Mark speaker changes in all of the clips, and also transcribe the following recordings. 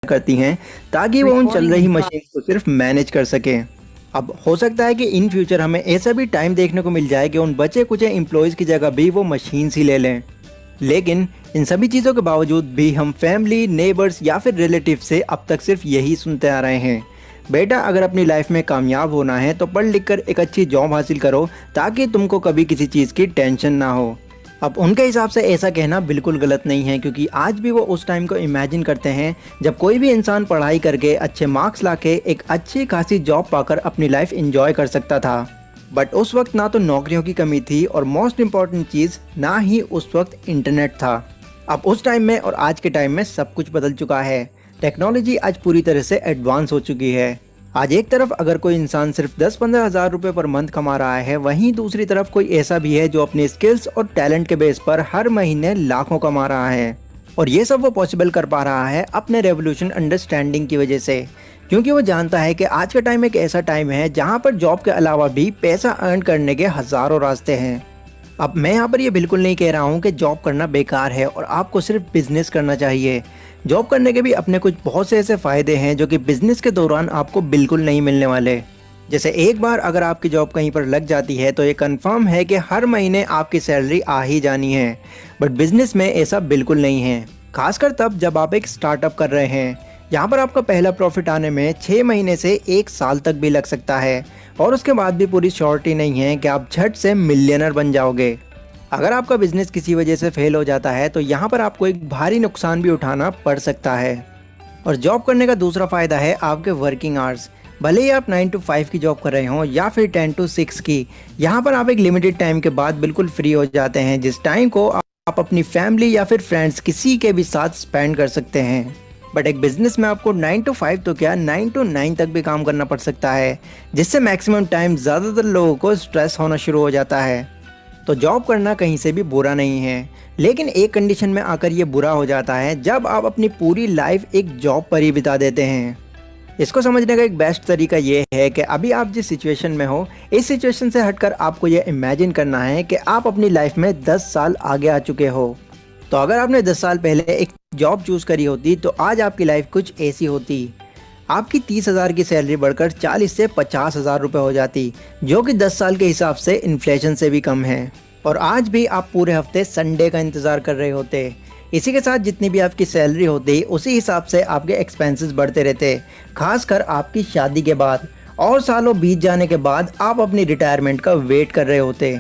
Speaker 1: करती हैं ताकि वो उन चल रही मशीन को सिर्फ मैनेज कर सकें। अब हो सकता है कि इन फ्यूचर हमें ऐसा भी टाइम देखने को मिल जाए कि उन बचे कुछ एम्प्लॉयज़ की जगह भी वो मशीन्स ही ले लें। लेकिन इन सभी चीज़ों के बावजूद भी हम फैमिली, नेबर्स या फिर रिलेटिव से अब तक सिर्फ यही सुनते आ रहे हैं, बेटा अगर अपनी लाइफ में कामयाब होना है तो पढ़ लिख कर एक अच्छी जॉब हासिल करो ताकि तुमको कभी किसी चीज़ की टेंशन ना हो। अब उनके हिसाब से ऐसा कहना बिल्कुल गलत नहीं है, क्योंकि आज भी वो उस टाइम को इमेजिन करते हैं जब कोई भी इंसान पढ़ाई करके अच्छे मार्क्स लाके एक अच्छी खासी जॉब पाकर अपनी लाइफ इंजॉय कर सकता था। बट उस वक्त ना तो नौकरियों की कमी थी और मोस्ट इम्पॉर्टेंट चीज़ ना ही उस वक्त इंटरनेट था। अब उस टाइम में और आज के टाइम में सब कुछ बदल चुका है। टेक्नोलॉजी आज पूरी तरह से एडवांस हो चुकी है। आज एक तरफ अगर कोई इंसान सिर्फ 10-15 हज़ार रुपये पर मंथ कमा रहा है, वहीं दूसरी तरफ कोई ऐसा भी है जो अपने स्किल्स और टैलेंट के बेस पर हर महीने लाखों कमा रहा है। और ये सब वो पॉसिबल कर पा रहा है अपने रेवोल्यूशन अंडरस्टैंडिंग की वजह से, क्योंकि वो जानता है कि आज का टाइम एक ऐसा टाइम है जहाँ पर जॉब के अलावा भी पैसा अर्न करने के हज़ारों रास्ते हैं। अब मैं यहाँ पर ये बिल्कुल नहीं कह रहा हूँ कि जॉब करना बेकार है और आपको सिर्फ बिजनेस करना चाहिए। जॉब करने के भी अपने कुछ बहुत से ऐसे फ़ायदे हैं जो कि बिजनेस के दौरान आपको बिल्कुल नहीं मिलने वाले। जैसे एक बार अगर आपकी जॉब कहीं पर लग जाती है तो ये कंफर्म है कि हर महीने आपकी सैलरी आ ही जानी है। बट बिजनेस में ऐसा बिल्कुल नहीं है, खासकर तब जब आप एक स्टार्टअप कर रहे हैं। यहाँ पर आपका पहला प्रॉफिट आने में 6 महीने से 1 साल तक भी लग सकता है, और उसके बाद भी पूरी श्योरिटी नहीं है कि आप झट से मिलियनर बन जाओगे। अगर आपका बिजनेस किसी वजह से फेल हो जाता है तो यहाँ पर आपको एक भारी नुकसान भी उठाना पड़ सकता है। और जॉब करने का दूसरा फ़ायदा है आपके वर्किंग आवर्स। भले ही आप 9 to 5 की जॉब कर रहे हों या फिर 10 to 6 की, यहाँ पर आप एक लिमिटेड टाइम के बाद बिल्कुल फ्री हो जाते हैं, जिस टाइम को आप अपनी फैमिली या फिर फ्रेंड्स किसी के भी साथ स्पेंड कर सकते हैं। बट एक बिजनेस में आपको 9 to 5 तो क्या 9 to 9 तक भी काम करना पड़ सकता है, जिससे मैक्सिमम टाइम ज़्यादातर लोगों को स्ट्रेस होना शुरू हो जाता है। तो जॉब करना कहीं से भी बुरा नहीं है, लेकिन एक कंडीशन में आकर ये बुरा हो जाता है जब आप अपनी पूरी लाइफ एक जॉब पर ही बिता देते हैं। इसको समझने का एक बेस्ट तरीका ये है कि अभी आप जिस सिचुएशन में हो, इस सिचुएशन से हटकर आपको ये इमेजिन करना है कि आप अपनी लाइफ में 10 साल आगे आ चुके हो। तो अगर आपने 10 साल पहले एक जॉब चूज़ करी होती तो आज आपकी लाइफ कुछ ऐसी होती। आपकी 30,000 की सैलरी बढ़कर 40 से 50,000 रुपये हो जाती, जो कि 10 साल के हिसाब से इन्फ्लेशन से भी कम है। और आज भी आप पूरे हफ्ते संडे का इंतज़ार कर रहे होते। इसी के साथ जितनी भी आपकी सैलरी होती उसी हिसाब से आपके एक्सपेंसेस बढ़ते रहते, खासकर आपकी शादी के बाद। और सालों बीत जाने के बाद आप अपनी रिटायरमेंट का वेट कर रहे होते।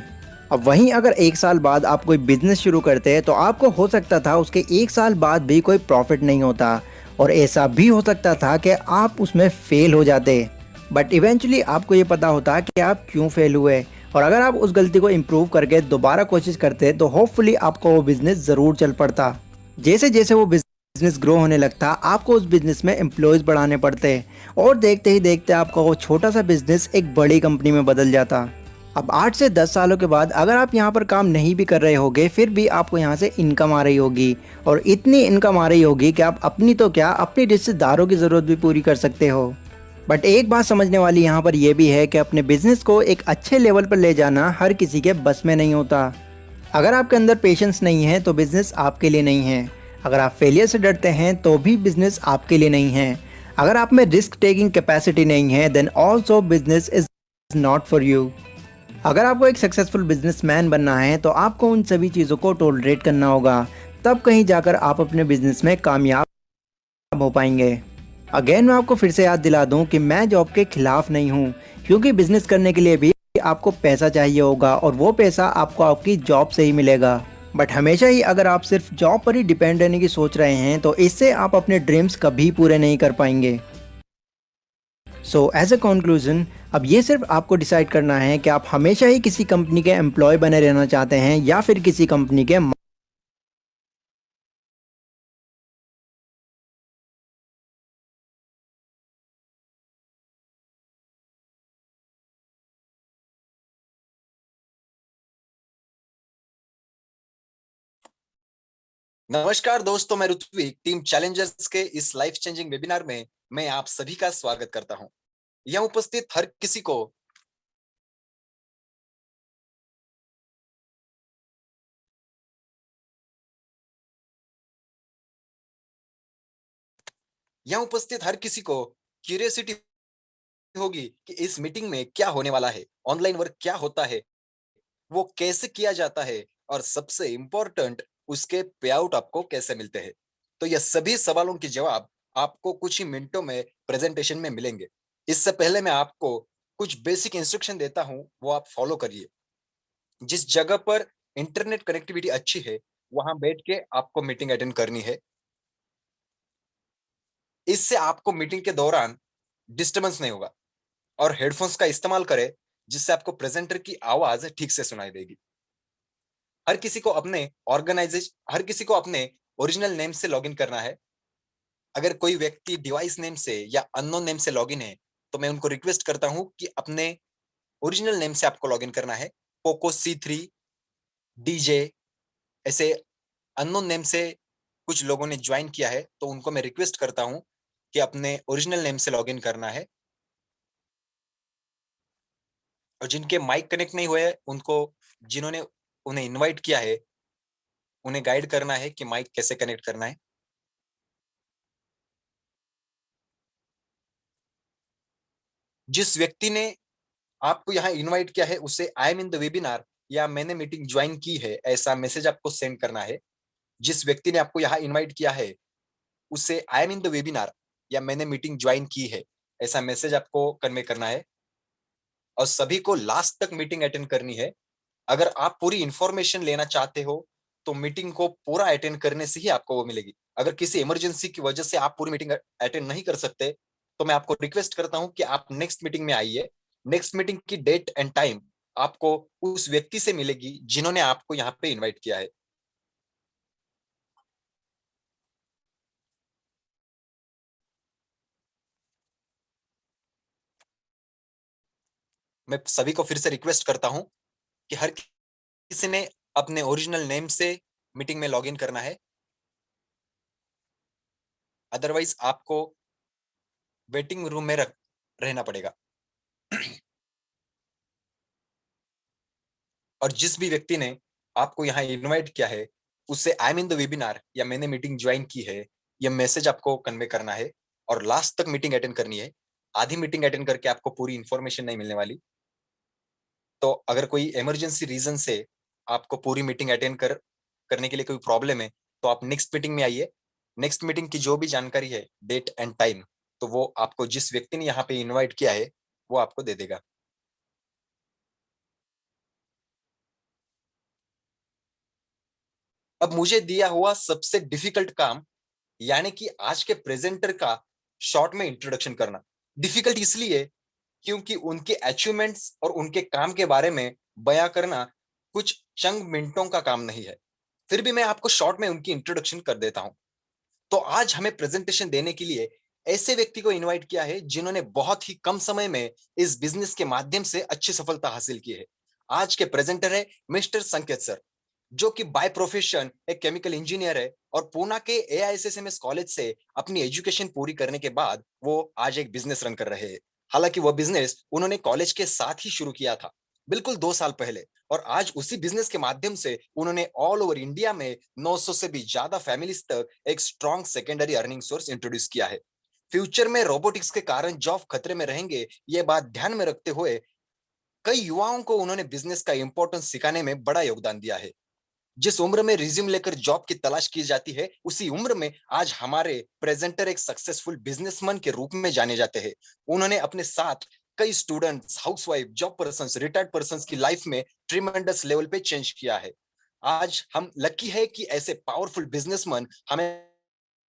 Speaker 1: अब वहीं अगर 1 साल बाद आप कोई बिजनेस शुरू करते तो आपको हो सकता था उसके 1 साल बाद भी कोई प्रॉफिट नहीं होता, और ऐसा भी हो सकता था कि आप उसमें फेल हो जाते। बट इवेंचुअली आपको ये पता होता कि आप क्यों फेल हुए, और अगर आप उस गलती को इम्प्रूव करके दोबारा कोशिश करते तो होपफुली आपका वो बिज़नेस ज़रूर चल पड़ता। जैसे जैसे वो बिज़नेस ग्रो होने लगता, आपको उस बिज़नेस में एम्प्लॉयज़ बढ़ाने पड़ते, और देखते ही देखते आपका वो छोटा सा बिज़नेस एक बड़ी कंपनी में बदल जाता। अब 8 से 10 सालों के बाद अगर आप यहाँ पर काम नहीं भी कर रहे होगे, फिर भी आपको यहाँ से इनकम आ रही होगी, और इतनी इनकम आ रही होगी कि आप अपनी तो क्या अपनी रिश्तेदारों की ज़रूरत भी पूरी कर सकते हो। बट एक बात समझने वाली यहाँ पर यह भी है कि अपने बिजनेस को एक अच्छे लेवल पर ले जाना हर किसी के बस में नहीं होता। अगर आपके अंदर पेशेंस नहीं है तो बिजनेस आपके लिए नहीं है। अगर आप फेलियर से डरते हैं तो भी बिजनेस आपके लिए नहीं है। अगर आप में रिस्क टेकिंग कैपेसिटी नहीं है, then also business is not for you. अगर आपको एक सक्सेसफुल बिजनेसमैन बनना है तो आपको उन सभी चीज़ों को टॉलरेट करना होगा, तब कहीं जाकर आप अपने बिजनेस में कामयाब हो पाएंगे। अगेन मैं आपको फिर से याद दिला दूं कि मैं जॉब के खिलाफ नहीं हूं, क्योंकि बिजनेस करने के लिए भी आपको पैसा चाहिए होगा, और वो पैसा आपको आपकी जॉब से ही मिलेगा। बट हमेशा ही अगर आप सिर्फ जॉब पर ही डिपेंड रहने की सोच रहे हैं तो इससे आप अपने ड्रीम्स कभी पूरे नहीं कर पाएंगे। सो एज अ कंक्लूजन, अब ये सिर्फ आपको डिसाइड करना है कि आप हमेशा ही किसी कंपनी के एम्प्लॉय बने रहना चाहते हैं या फिर किसी कंपनी के।
Speaker 2: नमस्कार दोस्तों, मैं ऋत्विक टीम चैलेंजर्स के इस लाइफ चेंजिंग वेबिनार में मैं आप सभी का स्वागत करता हूं। यह उपस्थित हर किसी को यहाँ उपस्थित हर किसी को क्यूरियोसिटी होगी कि इस मीटिंग में क्या होने वाला है, ऑनलाइन वर्क क्या होता है, वो कैसे किया जाता है और सबसे इम्पोर्टेंट उसके पे आउट आपको कैसे मिलते हैं। तो ये सभी सवालों के जवाब आपको कुछ ही मिनटों में प्रेजेंटेशन में मिलेंगे। इससे पहले मैं आपको कुछ बेसिक इंस्ट्रक्शन देता हूं, वो आप फॉलो करिए। जिस जगह पर इंटरनेट कनेक्टिविटी अच्छी है, वहां बैठ के आपको मीटिंग अटेंड करनी है। इससे आपको मीटिंग के दौरान डिस्टर्बेंस नहीं होगा। और हेडफोन्स का इस्तेमाल करें, जिससे आपको प्रेजेंटर की आवाज ठीक से सुनाई देगी। हर किसी को अपने ओरिजिनल नेम से लॉगिन करना है। अगर कोई व्यक्ति डिवाइस नेम से या अननोन नेम से लॉगिन है, तो मैं उनको रिक्वेस्ट करता हूं कि अपने ओरिजिनल नेम से आपको लॉगिन करना है। पोको C3, डीजे, ऐसे अननोन नेम से कुछ लोगों ने ज्वाइन किया है, तो उनको मैं रिक्वेस्ट करता हूं कि अपने ओरिजिनल नेम से लॉगिन करना है। और जिनके माइक कनेक्ट नहीं हुए, उनको जिन्होंने उन्हें इनवाइट किया है, उन्हें गाइड करना है कि माइक कैसे कनेक्ट करना है। जिस व्यक्ति ने आपको यहाँ इनवाइट किया है, उसे I am in the webinar या मैंने मीटिंग ज्वाइन की है, ऐसा मैसेज आपको सेंड करना है। जिस व्यक्ति ने आपको यहाँ इनवाइट किया है, उसे I am in the webinar या मैंने मीटिंग ज्वाइन की है, ऐसा मैसेज आपको कन्वे करना है। और सभी को लास्ट तक मीटिंग अटेंड करनी है। अगर आप पूरी इंफॉर्मेशन लेना चाहते हो, तो मीटिंग को पूरा अटेंड करने से ही आपको वो मिलेगी। अगर किसी इमरजेंसी की वजह से आप पूरी मीटिंग अटेंड नहीं कर सकते, तो मैं आपको रिक्वेस्ट करता हूं कि आप नेक्स्ट मीटिंग में आइए। नेक्स्ट मीटिंग की डेट एंड टाइम आपको उस व्यक्ति से मिलेगी जिन्होंने आपको यहाँ पे इन्वाइट किया है। मैं सभी को फिर से रिक्वेस्ट करता हूं कि हर किसी ने अपने ओरिजिनल नेम से मीटिंग में लॉगिन करना है। अदरवाइज आपको वेटिंग रूम में रहना पड़ेगा। और जिस भी व्यक्ति ने आपको यहाँ इनवाइट किया है, उससे I am in the webinar या मैंने मीटिंग ज्वाइन की है, यह मैसेज आपको कन्वे करना है और लास्ट तक मीटिंग अटेंड करनी है। आधी मीटिंग अटेंड करके आपको पूरी इंफॉर्मेशन नहीं मिलने वाली। तो अगर कोई इमरजेंसी रीजन से आपको पूरी मीटिंग अटेंड करने के लिए कोई प्रॉब्लम है, तो आप नेक्स्ट मीटिंग में आइए। नेक्स्ट मीटिंग की जो भी जानकारी है, डेट एंड टाइम, तो वो आपको जिस व्यक्ति ने यहाँ पे इन्वाइट किया है, वो आपको दे देगा। अब मुझे दिया हुआ सबसे डिफिकल्ट काम, यानी कि आज के प्रेजेंटर का शॉर्ट में इंट्रोडक्शन करना। डिफिकल्ट इसलिए क्योंकि उनके अचीवमेंट्स और उनके काम के बारे में बयां करना कुछ चंद मिनटों का काम नहीं है। फिर भी मैं आपको शॉर्ट में उनकी इंट्रोडक्शन कर देता हूं। तो आज हमें प्रेजेंटेशन देने के लिए ऐसे व्यक्ति को इनवाइट किया है जिन्होंने बहुत ही कम समय में इस बिजनेस के माध्यम से अच्छी सफलता हासिल की है। आज के प्रेजेंटर है मिस्टर संकेत सर, जो कि बाय प्रोफेशन एक केमिकल इंजीनियर है और पूना के AISSMS कॉलेज से अपनी एजुकेशन पूरी करने के बाद वो आज एक बिजनेस रन कर रहे हैं। हालांकि वह बिजनेस उन्होंने कॉलेज के साथ ही शुरू किया था, बिल्कुल 2 साल पहले। और आज उसी बिजनेस के माध्यम से उन्होंने ऑल ओवर इंडिया में 900 से भी ज्यादा फैमिलीज तक एक strong secondary earning source introduce किया है। फ्यूचर में रोबोटिक्स के कारण जॉब खतरे में रहेंगे, ये बात ध्यान में रखते हुए कई युवाओं को उन्होंने बिजनेस का इंपॉर्टेंस सिखाने में बड़ा योगदान दिया है। जिस उम्र में रिज्यूम लेकर जॉब की तलाश की जाती है, उसी उम्र में आज हमारे प्रेजेंटर एक सक्सेसफुल बिजनेसमैन के रूप में जाने जाते हैं। उन्होंने अपने साथ कई students, housewife, job persons, retired persons की लाइफ में ट्रिमेंडस लेवल पे चेंज किया है। आज हम लकी है कि ऐसे पावरफुल बिजनेसमैन हमें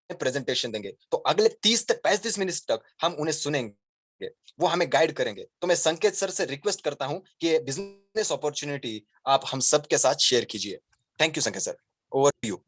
Speaker 2: प्रेजेंटेशन देंगे। तो अगले 30 से 35 मिनट तक हम उन्हें सुनेंगे, वो हमें गाइड करेंगे। तो मैं संकेत सर से रिक्वेस्ट करता हूं कि बिजनेस अपॉर्चुनिटी आप हम सबके साथ शेयर कीजिए। Thank you Sanket sir, over to you.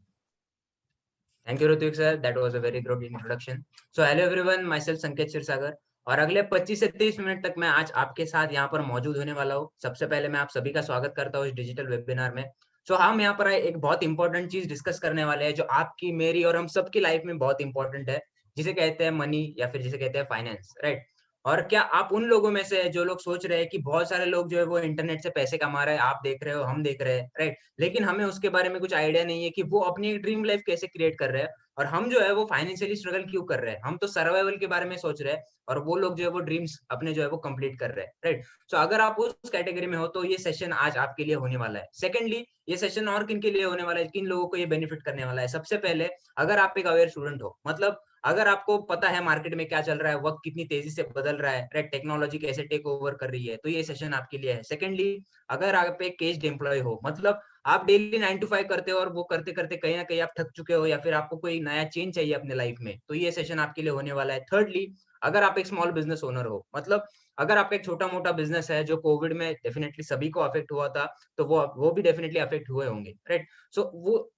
Speaker 3: Thank you Ritwik sir, that was a very good introduction. So hello everyone, myself Sanket Kshirsagar. और अगले 25 से 30 मिनट तक मैं आज आपके साथ यहाँ पर मौजूद होने वाला हूँ। सबसे पहले मैं आप सभी का स्वागत करता हूँ इस डिजिटल वेबिनार में। सो हम यहाँ पर एक बहुत इंपॉर्टेंट चीज डिस्कस करने वाले हैं, जो आपकी, मेरी और हम सबकी लाइफ में बहुत इंपॉर्टेंट है, जिसे कहते हैं मनी या फिर जिसे कहते हैं फाइनेंस, राइट। और क्या आप उन लोगों में से जो लोग सोच रहे हैं कि बहुत सारे लोग जो है वो इंटरनेट से पैसे कमा रहे हैं, आप देख रहे हो, हम देख रहे हैं, राइट? लेकिन हमें उसके बारे में कुछ आइडिया नहीं है कि वो अपनी ड्रीम लाइफ कैसे क्रिएट कर रहे हैं और हम जो है वो फाइनेंशियली स्ट्रगल क्यों कर रहे हैं। हम तो सर्वाइवल के बारे में सोच रहे हैं और वो लोग जो है वो ड्रीम्स अपने जो है वो कंप्लीट कर रहे हैं, राइट? सो अगर आप उस कैटेगरी में हो तो ये सेशन आज आपके लिए होने वाला है। सेकंडली, ये सेशन और किन के लिए होने वाला है, किन लोगों को ये बेनिफिट करने वाला है? सबसे पहले, अगर आप एक अवेयर स्टूडेंट हो, मतलब अगर आपको पता है मार्केट में क्या चल रहा है, वक्त कितनी तेजी से बदल रहा है, राइट? टेक्नोलॉजी कैसे टेक ओवर कर रही है, तो ये सेशन आपके लिए है। सेकंडली, अगर आप एक केज्ड एम्प्लॉय हो, मतलब आप डेली 9 टू 5 करते हो और वो करते-करते कहीं न कहीं आप थक चुके हो या फिर आपको कोई नया चेंज चाहिए अपने लाइफ में, तो ये सेशन आपके लिए होने वाला है। थर्डली, अगर आप एक स्मॉल बिज़नेस ओनर हो, मतलब अगर आपका एक छोटा-मोटा बिज़नेस है जो कोविड में डेफिनिटली सभी को अफेक्ट हुआ था, तो वो भी डेफिनिटली अफेक्ट हुए होंगे, राइट? सो वो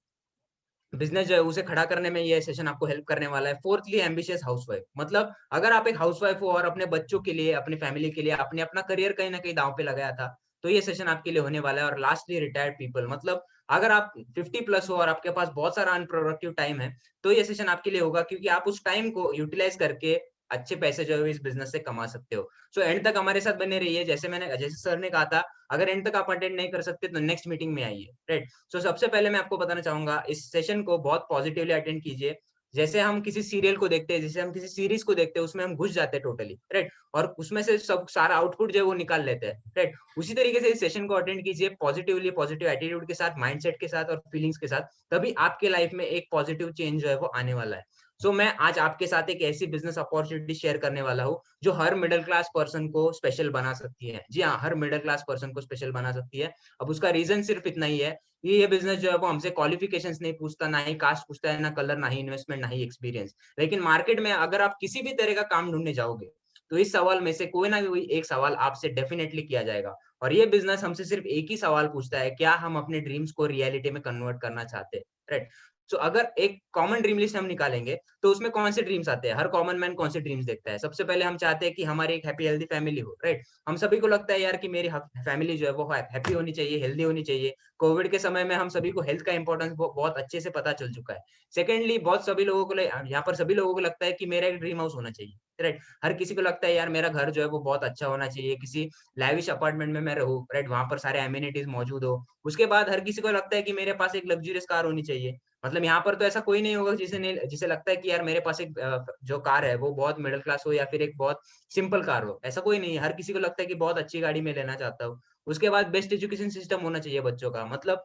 Speaker 3: बिज़नेस जो है उसे खड़ा करने में ये सेशन आपको हेल्प करने वाला है। फोर्थली, एम्बिशियस हाउसवाइफ, मतलब अगर आप एक हाउसवाइफ हो और अपने बच्चों के लिए, अपनी फैमिली के लिए आपने अपना करियर कहीं न कहीं दाँव पे लगाया था, तो ये सेशन आपके लिए होने वाला है। और लास्टली, रिटायर्ड पीपल, मतलब अगर आप 50 प्लस हो और आपके पास बहुत सारा अनप्रोडक्टिव टाइम है, तो ये सेशन आपके लिए होगा क्योंकि आप उस टाइम को यूटिलाइज़ करके अच्छे पैसे जो है इस बिज़नेस से कमा सकते हो। सो एंड तक हमारे साथ बने रहिए। जैसे सर ने कहा था, अगर एंड तक आप अटेंड नहीं कर सकते तो नेक्स्ट मीटिंग में आइए, राइट? सो सबसे पहले मैं आपको बताना चाहूँगा, इस सेशन को बहुत पॉजिटिवली अटेंड कीजिए। जैसे हम किसी सीरियल को देखते हैं, जैसे हम किसी सीरीज़ को देखते हैं, उसमें हम घुस जाते हैं टोटली, राइट? और उसमें से सब सारा आउटपुट जो है वो निकाल लेते हैं, राइट? उसी तरीके से इस सेशन को अटेंड कीजिए पॉजिटिवली, पॉजिटिव एटीट्यूड के साथ, माइंडसेट के साथ और फीलिंग्स के साथ, तभी आपके लाइफ में एक पॉजिटिव चेंज जो है वो आने वाला है। सो मैं आज आपके साथ एक ऐसी बिज़नेस अपॉर्च्युनिटी शेयर करने वाला हूँ, जो हर मिडल क्लास पर्सन को स्पेशल बना सकती है। जी हाँ, हर मिडल क्लास पर्सन को स्पेशल बना सकती है। अब उसका रीज़न सिर्फ इतना ही है कि ये बिज़नेस जो है वो हमसे क्वालिफ़िकेशंस नहीं पूछता, ना ही कास्ट पूछता है, ना कलर, ना ही इन्वेस्टमेंट, ना ही एक्सपीरियंस। लेकिन मार्केट में अगर आप किसी भी तरह का काम ढूँढने जाओगे, तो इस सवाल में से कोई ना कोई एक सवाल आपसे डेफिनिटली किया जाएगा। और ये बिज़नेस हमसे सिर्फ एक ही सवाल पूछता है, क्या हम अपने ड्रीम्स को रियलिटी में कन्वर्ट करना चाहते हैं, राइट? सो अगर एक कॉमन ड्रीम लिस्ट हम निकालेंगे, तो उसमें कौन से ड्रीम्स आते हैं? हर कॉमन मैन कौन से ड्रीम्स देखता है? सबसे पहले हम चाहते हैं कि हमारी एक हैप्पी हेल्दी फैमिली हो, राइट? हम सभी को लगता है यार कि मेरी फैमिली जो है वो हैप्पी होनी चाहिए, हेल्दी होनी चाहिए। कोविड के समय में हम सभी को हेल्थ का इंपॉर्टेंस बहुत अच्छे से पता चल चुका है। सेकंडली, बहुत सभी लोगों को यहाँ पर सभी लोगों को लगता है कि मेरा एक ड्रीम हाउस होना चाहिए, राइट? हर किसी को लगता है यार मेरा घर जो है वो बहुत अच्छा होना चाहिए, किसी लैविश अपार्टमेंट में मैं रहूँ, राइट? वहाँ पर सारे एमेनिटीज़ मौजूद हो। उसके बाद हर किसी को लगता है कि मेरे पास एक लग्ज़रियस कार होनी चाहिए। मतलब यहाँ पर तो ऐसा कोई नहीं होगा जिसे लगता है कि यार मेरे पास एक जो कार है वो बहुत मिडल क्लास हो या फिर एक बहुत सिंपल कार हो, ऐसा कोई नहीं है। हर किसी को लगता है कि बहुत अच्छी गाड़ी मैं लेना चाहता हूँ। उसके बाद बेस्ट एजुकेशन सिस्टम होना चाहिए बच्चों का, मतलब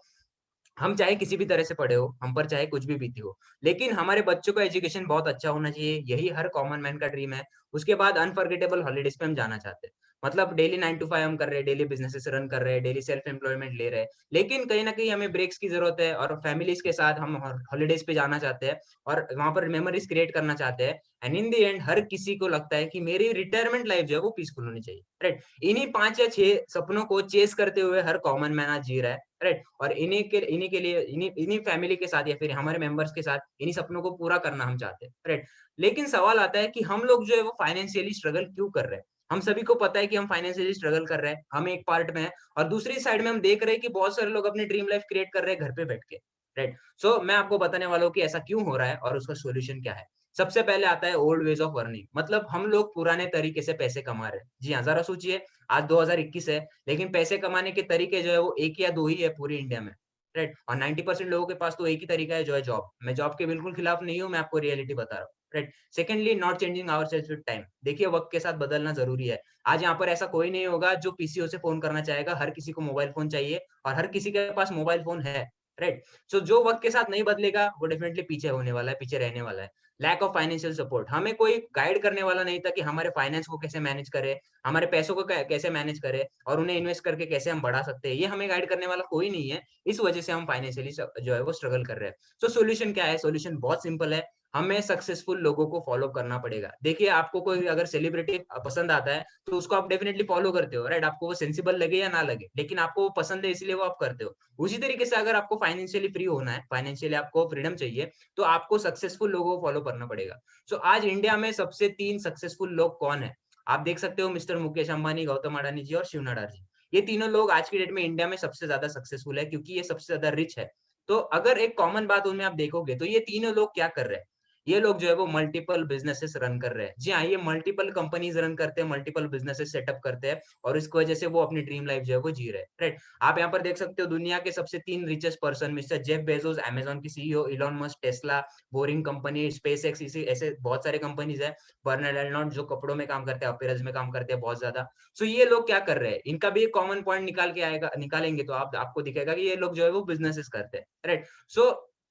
Speaker 3: हम चाहे किसी भी तरह से पढ़े हो, हम पर चाहे कुछ भी बीती हो, लेकिन हमारे बच्चों का एजुकेशन बहुत अच्छा होना चाहिए, यही हर कॉमन मैन का ड्रीम है। उसके बाद अनफॉरगेटेबल हॉलिडेज़ पे हम जाना चाहते हैं। मतलब डेली 9 टू 5 हम कर रहे हैं, डेली बिज़नेसेस रन कर रहे हैं, डेली सेल्फ एम्प्लॉयमेंट ले रहे हैं, लेकिन कहीं न कहीं हमें ब्रेक्स की ज़रूरत है और फैमिलीज़ के साथ हम हॉलिडेज़ पे जाना चाहते हैं और वहाँ पर मेमोरीज़ क्रिएट करना चाहते हैं। एंड इन द एंड हर किसी को लगता है कि मेरी रिटायरमेंट लाइफ़ जो है वो पीसफुल होनी चाहिए, राइट? इन्हीं 5 या 6 सपनों को चेज़ करते हुए हर कॉमन मैन आज जी रहा है। राइट? और इन्हीं के लिए इन्हीं इन्हीं फैमिली के साथ या फिर हमारे मेंबर्स के साथ इन्हीं सपनों को पूरा करना हम चाहते हैं, राइट? लेकिन सवाल आता है कि हम लोग जो है वो फाइनेंशियली स्ट्रगल क्यों कर रहे हैं? हम सभी को पता है कि हम फाइनेंशियली स्ट्रगल कर रहे हैं, हम एक पार्ट में हैं और दूसरी साइड में हम देख रहे हैं कि बहुत सारे लोग अपनी ड्रीम लाइफ क्रिएट कर रहे हैं घर पे बैठ के, राइट? सो मैं आपको बताने वाला हूँ कि ऐसा क्यों हो रहा है और उसका सॉल्यूशन क्या है। सबसे पहले आता है ओल्ड वेज ऑफ अर्निंग, मतलब हम लोग पुराने तरीके से पैसे कमा रहे हैं। जी हाँ, ज़रा सोचिए, आज 2021 है, लेकिन पैसे कमाने के तरीके जो है वो 1 या 2 ही है पूरी इंडिया में, राइट? और 90% लोगों के पास तो एक ही तरीका है जो है जॉब। मैं जॉब के बिल्कुल खिलाफ नहीं हूँ, मैं आपको रियलिटी बता रहा हूँ, right? Secondly, not changing ourselves with time. देखिए, वक़्त के साथ बदलना ज़रूरी है। आज यहाँ पर ऐसा कोई नहीं होगा जो पीसीओ से फ़ोन करना चाहेगा, हर किसी को मोबाइल फ़ोन चाहिए और हर किसी के पास मोबाइल फ़ोन है, राइट? सो जो वक़्त के साथ नहीं बदलेगा, वो डेफिनिटली पीछे होने वाला है, पीछे रहने वाला है। लैक ऑफ फाइनेंशियल सपोर्ट, हमें कोई गाइड करने वाला नहीं था कि हमारे फाइनेंस को कैसे मैनेज करें, हमारे पैसों को कैसे मैनेज करें और उन्हें इन्वेस्ट करके कैसे हम बढ़ा सकते हैं, ये हमें गाइड करने वाला कोई नहीं है। इस वजह से हम फाइनेंशियली जो है वो स्ट्रगल कर रहे हैं। सो सॉल्यूशन क्या है? सॉल्यूशन बहुत सिंपल है, हमें सक्सेसफुल लोगों को फॉलो करना पड़ेगा। देखिए, आपको कोई अगर सेलिब्रिटी पसंद आता है, तो उसको आप डेफिनिटली फॉलो करते हो, राइट? आपको वो सेंसिबल लगे या ना लगे, लेकिन आपको वो पसंद है इसलिए वो आप करते हो। उसी तरीके से अगर आपको फाइनेंशियली फ्री होना है, फाइनेंशियली आपको फ्रीडम चाहिए, तो आपको सक्सेसफुल लोगों को फॉलो करना पड़ेगा। सो आज इंडिया में सबसे 3 सक्सेसफुल लोग कौन है? आप देख सकते हो, मिस्टर मुकेश अंबानी, गौतम अडानी जी और शिव नाडार जी। ये तीनों लोग आज की डेट में इंडिया में सबसे ज़्यादा सक्सेसफुल है क्योंकि ये सबसे ज़्यादा रिच है। तो अगर एक कॉमन बात उनमें आप देखोगे तो ये तीनों लोग क्या कर रहे हैं? ये लोग जो है वो मल्टीपल बिजनेसेस रन कर रहे हैं। जी हाँ, ये मल्टीपल कंपनीज रन करते हैं, मल्टीपल बिजनेसेस सेटअप करते हैं और इसकी वजह से वो अपनी ड्रीम लाइफ जो है वो जी रहे हैं, राइट। आप यहाँ पर देख सकते हो दुनिया के सबसे 3 richest person mister Jeff Bezos, Amazon की CEO, Elon Musk, Tesla, Boring company, SpaceX, इसी ऐसे बहुत सारे कंपनीज है, बर्नार्ड अर्नोल्ड जो कपड़ों में काम करते हैं, अपीयरेंस में काम करते हैं बहुत ज्यादा। सो ये लोग क्या कर रहे हैं, इनका भी एक कॉमन पॉइंट निकाल के आएगा, निकालेंगे तो आप आपको दिखेगा कि ये लोग जो है वो बिजनेसेस करते हैं, राइट। सो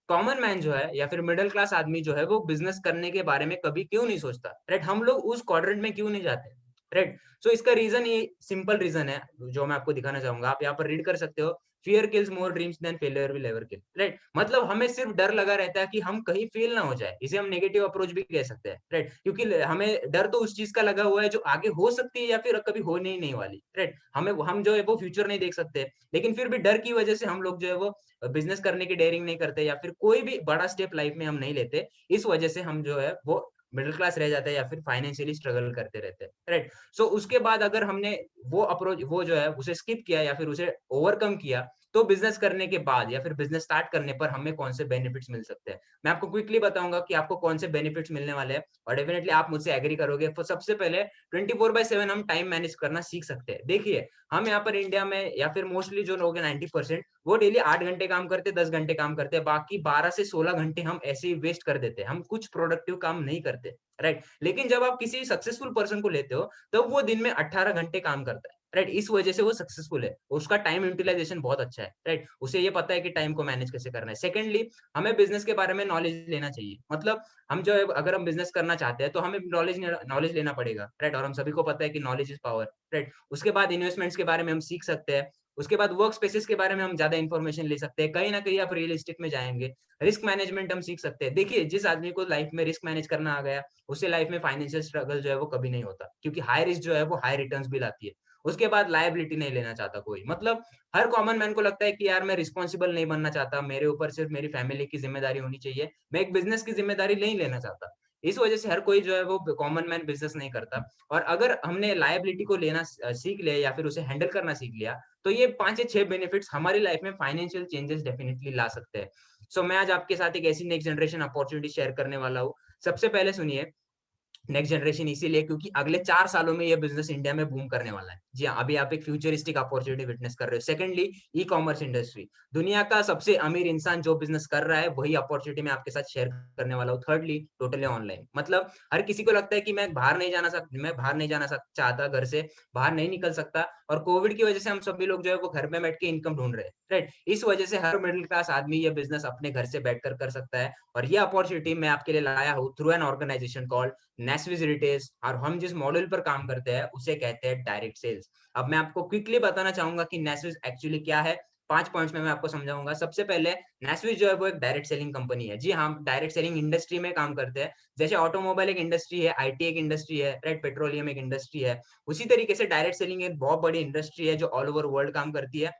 Speaker 3: कॉमन मैन जो है या फिर मिडिल क्लास आदमी जो है वो बिजनेस करने के बारे में कभी क्यों नहीं सोचता, राइट। हम लोग उस क्वाड्रेंट में क्यों नहीं जाते, राइट। सो इसका रीजन ये सिंपल रीजन है जो मैं आपको दिखाना चाहूंगा, आप यहाँ पर रीड कर सकते हो। Fear kills more dreams than failure will ever kill, right. मतलब हमें सिर्फ डर लगा रहता है कि हम कहीं फेल ना हो जाए, इसे हम नेगेटिव अप्रोच भी कह सकते हैं, राइट। क्योंकि हमें डर तो उस चीज का लगा हुआ है जो आगे हो सकती है या फिर कभी होने ही नहीं वाली, राइट। हम जो है वो फ्यूचर नहीं देख सकते, लेकिन फिर भी डर की वजह से हम लोग जो है वो बिजनेस करने की डेयरिंग नहीं करते या फिर कोई भी बड़ा स्टेप लाइफ में हम नहीं लेते। इस वजह से हम जो है वो मिडिल क्लास रह जाते हैं या फिर फाइनेंशियली स्ट्रगल करते रहते हैं, राइट। सो उसके बाद अगर हमने वो अप्रोच वो जो है उसे स्किप किया या फिर उसे ओवरकम किया, तो बिजनेस करने के बाद या फिर बिजनेस स्टार्ट करने पर हमें कौन से बेनिफिट्स मिल सकते हैं। मैं आपको क्विकली बताऊंगा कि आपको कौन से बेनिफिट्स मिलने वाले हैं और डेफिनेटली आप मुझसे एग्री करोगे। तो सबसे पहले 24/7 हम टाइम मैनेज करना सीख सकते हैं। देखिए, हम यहाँ पर इंडिया में या फिर मोस्टली जो लोग हैं 90% वो डेली 8 घंटे काम करते हैं, 10 घंटे काम करते हैं, बाकी 12 से 16 घंटे हम ऐसे ही वेस्ट कर देते हैं, हम कुछ प्रोडक्टिव काम नहीं करते, राइट। लेकिन जब आप किसी सक्सेसफुल पर्सन को लेते हो तब वो दिन में 18 घंटे काम करता है, राइट। इस वजह से वो सक्सेसफुल है, उसका टाइम यूटिलाइजेशन बहुत अच्छा है, राइट। उसे ये पता है कि टाइम को मैनेज कैसे करना है। सेकेंडली, हमें बिजनेस के बारे में नॉलेज लेना चाहिए। मतलब हम जो है अगर हम बिजनेस करना चाहते हैं तो हमें नॉलेज लेना पड़ेगा, राइट। और हम सभी को पता है कि नॉलेज इज पावर, राइट। उसके बाद इन्वेस्टमेंट्स के बारे में हम सीख सकते हैं। उसके बाद वर्क स्पेसेस के बारे में हम ज्यादा इन्फॉर्मेशन ले सकते हैं, कहीं ना कहीं आप रियलिस्टिक में जाएंगे। रिस्क मैनेजमेंट हम सीख सकते हैं। देखिए, जिस आदमी को लाइफ में रिस्क मैनेज करना आ गया, उससे लाइफ में फाइनेंशियल स्ट्रगल जो है वो कभी नहीं होता, क्योंकि हाई रिस्क जो है वो हाई रिटर्न्स भी लाती है। उसके बाद लायबिलिटी नहीं लेना चाहता कोई। मतलब हर कॉमन मैन को लगता है कि यार मैं रिस्पॉन्सिबल नहीं बनना चाहता, मेरे ऊपर सिर्फ मेरी फैमिली की जिम्मेदारी होनी चाहिए, मैं एक बिजनेस की जिम्मेदारी नहीं लेना चाहता। इस वजह से हर कोई जो है वो कॉमन मैन बिजनेस नहीं करता। और अगर हमने लायबिलिटी को लेना सीख लिया या फिर उसे हैंडल करना सीख लिया, तो ये 5 या 6 बेनिफिट्स हमारी लाइफ में फाइनेंशियल चेंजेस डेफिनिटली ला सकते हैं। सो मैं आज आपके साथ एक ऐसी नेक्स्ट जनरेशन अपॉर्चुनिटी शेयर करने वाला हूँ। सबसे पहले सुनिए, नेक्स्ट जनरेशन इसीलिए क्योंकि अगले 4 सालों में ये बिजनेस इंडिया में बूम करने वाला है। जी हाँ, अभी आप एक फ्यूचरिस्टिक अपॉर्चुनिटी विटनेस कर रहे हो। सेकंडली, ई कॉमर्स इंडस्ट्री, दुनिया का सबसे अमीर इंसान जो बिजनेस कर रहा है वही अपॉर्चुनिटी मैं आपके साथ शेयर करने वाला हूँ। Thirdly, totally online. मतलब हर किसी को लगता है कि मैं बाहर नहीं जाना चाहता, घर से बाहर नहीं निकल सकता, और कोविड की वजह से हम सभी लोग जो है वो घर में बैठ के इनकम ढूंढ रहे हैं, राइट। इस वजह से हर मिडिल क्लास आदमी ये बिजनेस अपने घर से बैठकर कर सकता है, और ये अपॉर्चुनिटी मैं आपके लिए लाया हूँ through an organization called Nesvis retails. और हम जिस मॉडल पर काम करते हैं उसे कहते हैं डायरेक्ट सेल्स। अब मैं आपको क्विकली बताना चाहूंगा कि नेस्विस एक्चुअली क्या है। 5 पॉइंट्स में मैं आपको समझाऊंगा। सबसे पहले, नेस्विस जो है वो एक डायरेक्ट सेलिंग कंपनी है। जी हाँ, हम डायरेक्ट सेलिंग इंडस्ट्री में काम करते हैं। जैसे ऑटोमोबाइल एक इंडस्ट्री है, आईटी एक इंडस्ट्री है, राइट, पेट्रोलियम एक इंडस्ट्री है, उसी तरीके से डायरेक्ट सेलिंग एक बहुत बड़ी इंडस्ट्री है जो ऑल ओवर वर्ल्ड काम करती है।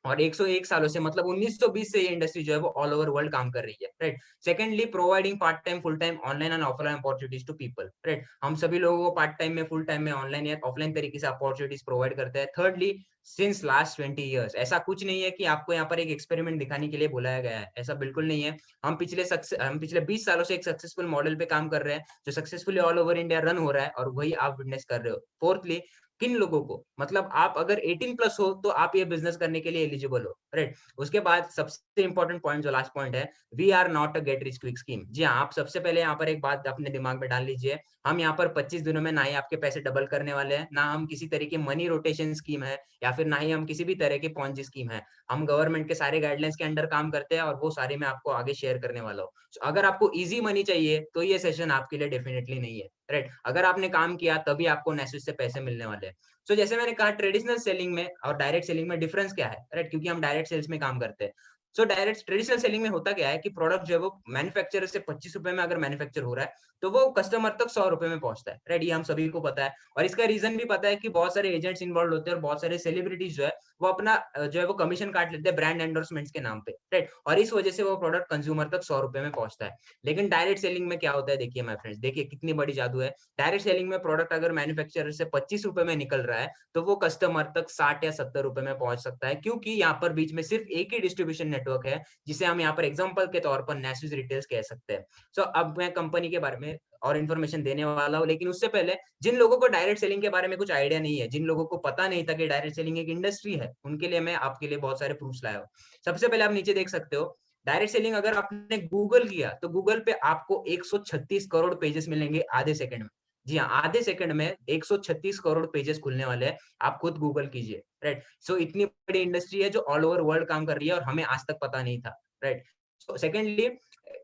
Speaker 3: और 101 सालों से, मतलब 1920 से ये इंडस्ट्री जो है वो ऑल ओवर वर्ल्ड काम कर रही है, right. Secondly, providing part time, full time, online and offline opportunities to people, right. हम सभी लोगों को पार्ट टाइम में, फुल टाइम में, ऑनलाइन या ऑफलाइन तरीके से अपॉर्चुनिटीज प्रोवाइड करते हैं। थर्डली, सिंस लास्ट 20 ईयर्स, ऐसा कुछ नहीं है कि आपको यहाँ पर एक एक्सपेरिमेंट दिखाने के लिए बुलाया गया है, ऐसा बिल्कुल नहीं है। हम पिछले 20 सालों से एक सक्सेसफुल मॉडल पे काम कर रहे हैं जो successfully all over India run हो रहा है, और वही आप विटनेस कर रहे हो। फोर्थली, किन लोगों को, मतलब आप अगर 18 प्लस हो तो आप ये बिजनेस करने के लिए एलिजिबल हो, राइट। उसके बाद सबसे इंपॉर्टेंट पॉइंट, जो लास्ट पॉइंट है, we are not a get rich quick scheme. जी हाँ, आप सबसे पहले यहाँ पर एक बात अपने दिमाग में डाल लीजिए, हम यहाँ पर 25 दिनों में ना ही आपके पैसे डबल करने वाले हैं, ना हम किसी तरह की मनी रोटेशन स्कीम है, या फिर ना ही हम किसी भी तरह की पॉन्जी स्कीम है। हम गवर्नमेंट के सारे गाइडलाइंस के अंडर काम करते हैं, और वो सारे मैं आपको आगे शेयर करने वाला हूँ। अगर आपको इजी मनी चाहिए तो ये सेशन आपके लिए डेफिनेटली नहीं है, राइट। अगर आपने काम किया तभी आपको नेस्विस से पैसे मिलने वाले हैं। सो जैसे मैंने कहा, ट्रेडिशनल सेलिंग में और डायरेक्ट सेलिंग में डिफरेंस क्या है, राइट, क्योंकि हम डायरेक्ट सेल्स में काम करते हैं। सो डायरेक्ट ट्रेडिशनल सेलिंग में होता क्या है कि प्रोडक्ट जो है वो मैन्युफैक्चरर से 25 रुपए में अगर मैन्युफैक्चर हो रहा है, तो वो कस्टमर तक 100 रुपए में पहुंचता है, राइट। ये हम सभी को पता है, और इसका रीजन भी पता है कि बहुत सारे एजेंट्स इन्वॉल्व होते हैं, और बहुत सारे सेलिब्रिटीज जो है वो अपना जो है वो कमीशन काट लेते हैं ब्रांड एंडोर्समेंट्स के नाम पे, राइट। और इस वजह से वो प्रोडक्ट कंज्यूमर तक 100 रुपए में पहुंचता है। लेकिन डायरेक्ट सेलिंग में क्या होता है, देखिए माय फ्रेंड्स, देखिए कितनी बड़ी जादू है। डायरेक्ट सेलिंग में प्रोडक्ट अगर मैन्युफैक्चरर से 25 रुपए में निकल रहा है, तो वो कस्टमर तक 60 या 70 रुपए में पहुंच सकता है, क्योंकि यहाँ पर बीच में सिर्फ एक ही डिस्ट्रीब्यूशन नेटवर्क है, जिसे हम यहाँ पर एग्जांपल के तौर पर नेस्विस रिटेल्स कह सकते हैं। सो अब मैं कंपनी के बारे में और इन्फॉर्मेशन देने वाला हूँ, लेकिन उससे पहले जिन लोगों को डायरेक्ट सेलिंग के बारे में कुछ आइडिया नहीं है, जिन लोगों को पता नहीं था कि डायरेक्ट सेलिंग एक इंडस्ट्री है, उनके लिए मैं आपके लिए बहुत सारे प्रूफ्स लाया हूँ। सबसे पहले आप नीचे देख सकते हो, डायरेक्ट सेलिंग अगर आपने गूगल किया तो गूगल पे आपको 136 करोड़ पेजेस मिलेंगे आधे सेकंड में। जी हाँ, आधे सेकंड में 136 करोड़ पेजेस खुलने वाले हैं। आप खुद गूगल कीजिए, राइट? सो इतनी बड़ी इंडस्ट्री है जो ऑल ओवर वर्ल्ड काम कर रही है और हमें आज तक पता नहीं था, राइट? सो सेकंडली,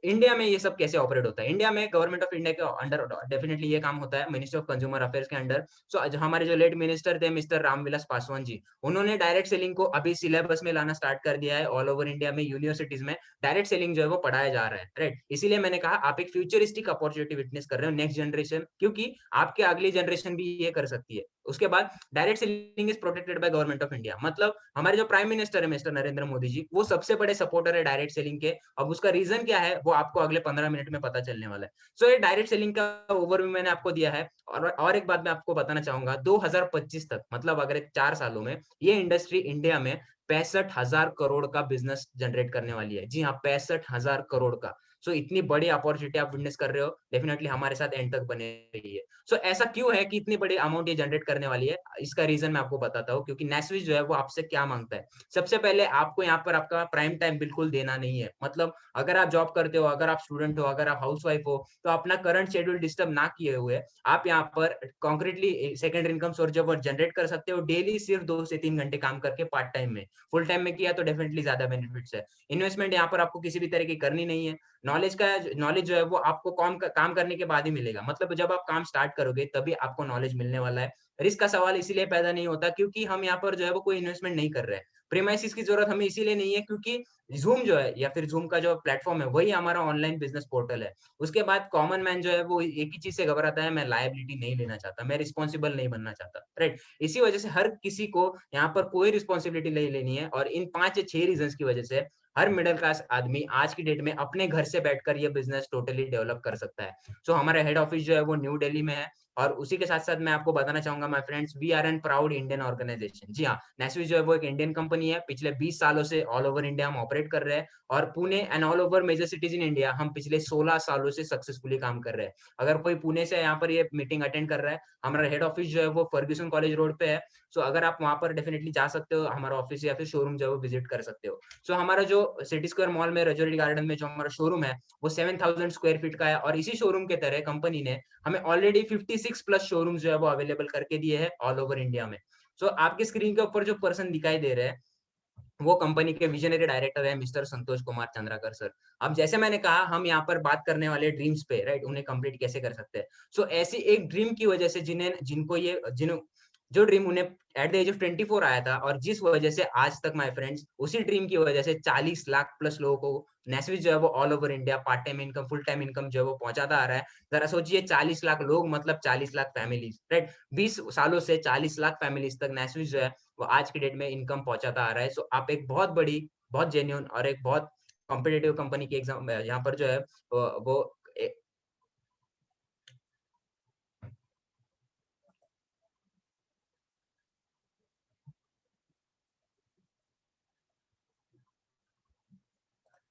Speaker 3: इंडिया में ये सब कैसे ऑपरेट होता है? इंडिया में गवर्नमेंट ऑफ इंडिया के अंडर डेफिनेटली ये काम होता है, मिनिस्ट्री ऑफ कंज्यूमर अफेयर्स के अंडर। सो आज हमारे जो लेट मिनिस्टर थे मिस्टर रामविलास पासवान जी, उन्होंने डायरेक्ट सेलिंग को अभी सिलेबस में लाना स्टार्ट कर दिया है। ऑल ओवर इंडिया में यूनिवर्सिटीज में डायरेक्ट सेलिंग जो है वो पढ़ाया जा रहा है, राइट? इसीलिए मैंने कहा आप एक फ्यूचरिस्टिक अपॉर्चुनिटी विटनेस कर रहे हो, नेक्स्ट जनरेशन, क्योंकि आपके अगली जनरेशन भी ये कर सकती है। उसके बाद direct selling is protected by government of India, मतलब हमारे जो प्राइम मिनिस्टर है मिस्टर नरेंद्र मोदी जी, वो सबसे बड़े सपोर्टर है डायरेक्ट सेलिंग के। अब उसका रीजन क्या है वो आपको अगले 15 मिनट में पता चलने वाला है। सो ये डायरेक्ट सेलिंग का ओवरव्यू मैंने आपको दिया है। और एक बात मैं आपको बताना चाहूंगा, 2025 तक, मतलब अगले 4 सालों में ये इंडस्ट्री इंडिया में 65,000 करोड़ का बिजनेस जनरेट करने वाली है। जी हाँ, 65,000 करोड़ का। सो इतनी बड़ी अपॉर्चुनिटी आप विटनेस कर रहे हो, डेफिनेटली हमारे साथ एंड तक बने रहिए। सो ऐसा क्यों है कि इतनी बड़ी अमाउंट ये जनरेट करने वाली है? इसका रीजन मैं आपको बताता हूँ, क्योंकि नेस्विस जो है वो आपसे क्या मांगता है। सबसे पहले आपको यहाँ पर आपका प्राइम टाइम बिल्कुल देना नहीं है। मतलब अगर आप जॉब करते हो, अगर आप स्टूडेंट हो, अगर आप हाउसवाइफ हो, तो अपना करंट शेड्यूल डिस्टर्ब ना किए हुए आप यहाँ पर कॉन्क्रीटली सेकेंडरी इनकम सोर्स जो जनरेट कर सकते हो डेली, सिर्फ 2 से 3 घंटे काम करके पार्ट टाइम में। फुल टाइम में किया तो डेफिनेटली ज्यादा बेनिफिट्स है। इन्वेस्टमेंट यहाँ पर आपको किसी भी तरह की करनी नहीं है। नॉलेज जो है वो आपको काम करने के बाद ही मिलेगा। मतलब जब आप काम स्टार्ट करोगे तभी आपको नॉलेज मिलने वाला है। रिस्क का सवाल इसीलिए पैदा नहीं होता क्योंकि हम यहाँ पर जो है वो कोई इन्वेस्टमेंट नहीं कर रहे हैं। प्रीमाइसिस की जरूरत हमें इसीलिए नहीं है क्योंकि ज़ूम जो है या फिर ज़ूम का जो प्लेटफॉर्म है वही हमारा ऑनलाइन बिजनेस पोर्टल है। उसके बाद कॉमन मैन जो है वो एक ही चीज से घबराता है, मैं लायबिलिटी नहीं लेना चाहता, मैं रिस्पॉन्सिबल नहीं बनना चाहता, राइट? इसी वजह से हर किसी को यहाँ पर कोई रिस्पॉन्सिबिलिटी नहीं लेनी है और इन 5 या 6 रीजंस की वजह से हर मिडिल क्लास आदमी आज की डेट में अपने घर से बैठकर ये बिजनेस टोटली डेवलप कर सकता है। सो हमारा हेड ऑफिस जो है वो न्यू दिल्ली में है और उसी के साथ-साथ मैं आपको बताना चाहूँगा my friends, we are an proud Indian organization. जी हाँ, नेस्विस जो है वो एक इंडियन कंपनी है। पिछले 20 सालों से ऑल ओवर इंडिया हम ऑपरेट कर रहे हैं और Pune and all over major cities in India हम पिछले 16 सालों से सक्सेसफुली काम कर रहे हैं। अगर कोई पुणे से यहाँ पर ये मीटिंग अटेंड कर रहा है, हमारा हेड ऑफिस जो है वो फर्ग्यूसन कॉलेज रोड पे है। सो अगर आप वहाँ पर डेफिनिटली जा सकते हो, हमारा ऑफिस या फिर शोरूम जो है वो विजिट कर सकते हो। सो हमारा जो सिटी स्क्वायर मॉल में रजौरी गार्डन में जो हमारा शोरूम है, वो 7,000 स्क्वायर फीट का है और इसी शोरूम के तरह कंपनी ने हमें ऑलरेडी 56 प्लस शोरूम जो है वो अवेलेबल करके दिए हैं ऑल ओवर इंडिया में। सो आपकी स्क्रीन के ऊपर जो पर्सन दिखाई दे रहे हैं, वो कंपनी के विजनरी डायरेक्टर है मिस्टर संतोष कुमार चंद्राकर सर। अब जैसे मैंने कहा हम यहाँ पर बात करने वाले ड्रीम्स पे, राइट? उन्हें कंप्लीट कैसे कर सकते हैं। सो ऐसी एक ड्रीम की वजह से जिनको ये जिन जो ड्रीम उन्हें एट द एज ऑफ 24 आया था और जिस वजह से आज तक माय फ्रेंड्स उसी ड्रीम की वजह से 40 लाख प्लस लोगों को नेस्विस जो है वो all over India part time income, full time income जो है वो पहुंचाता आ रहा है। जरा सोचिए, 40 लाख लोग मतलब 40 लाख फैमिलीज, राइट? 20 सालों से 40 लाख फैमिलीज तक नेस्विस जो है वो आज की डेट में इनकम पहुंचाता आ रहा है। सो आप एक बहुत बड़ी, बहुत जेन्युइन और एक बहुत कॉम्पिटिटिव कंपनी की एग्जाम यहाँ पर जो है वो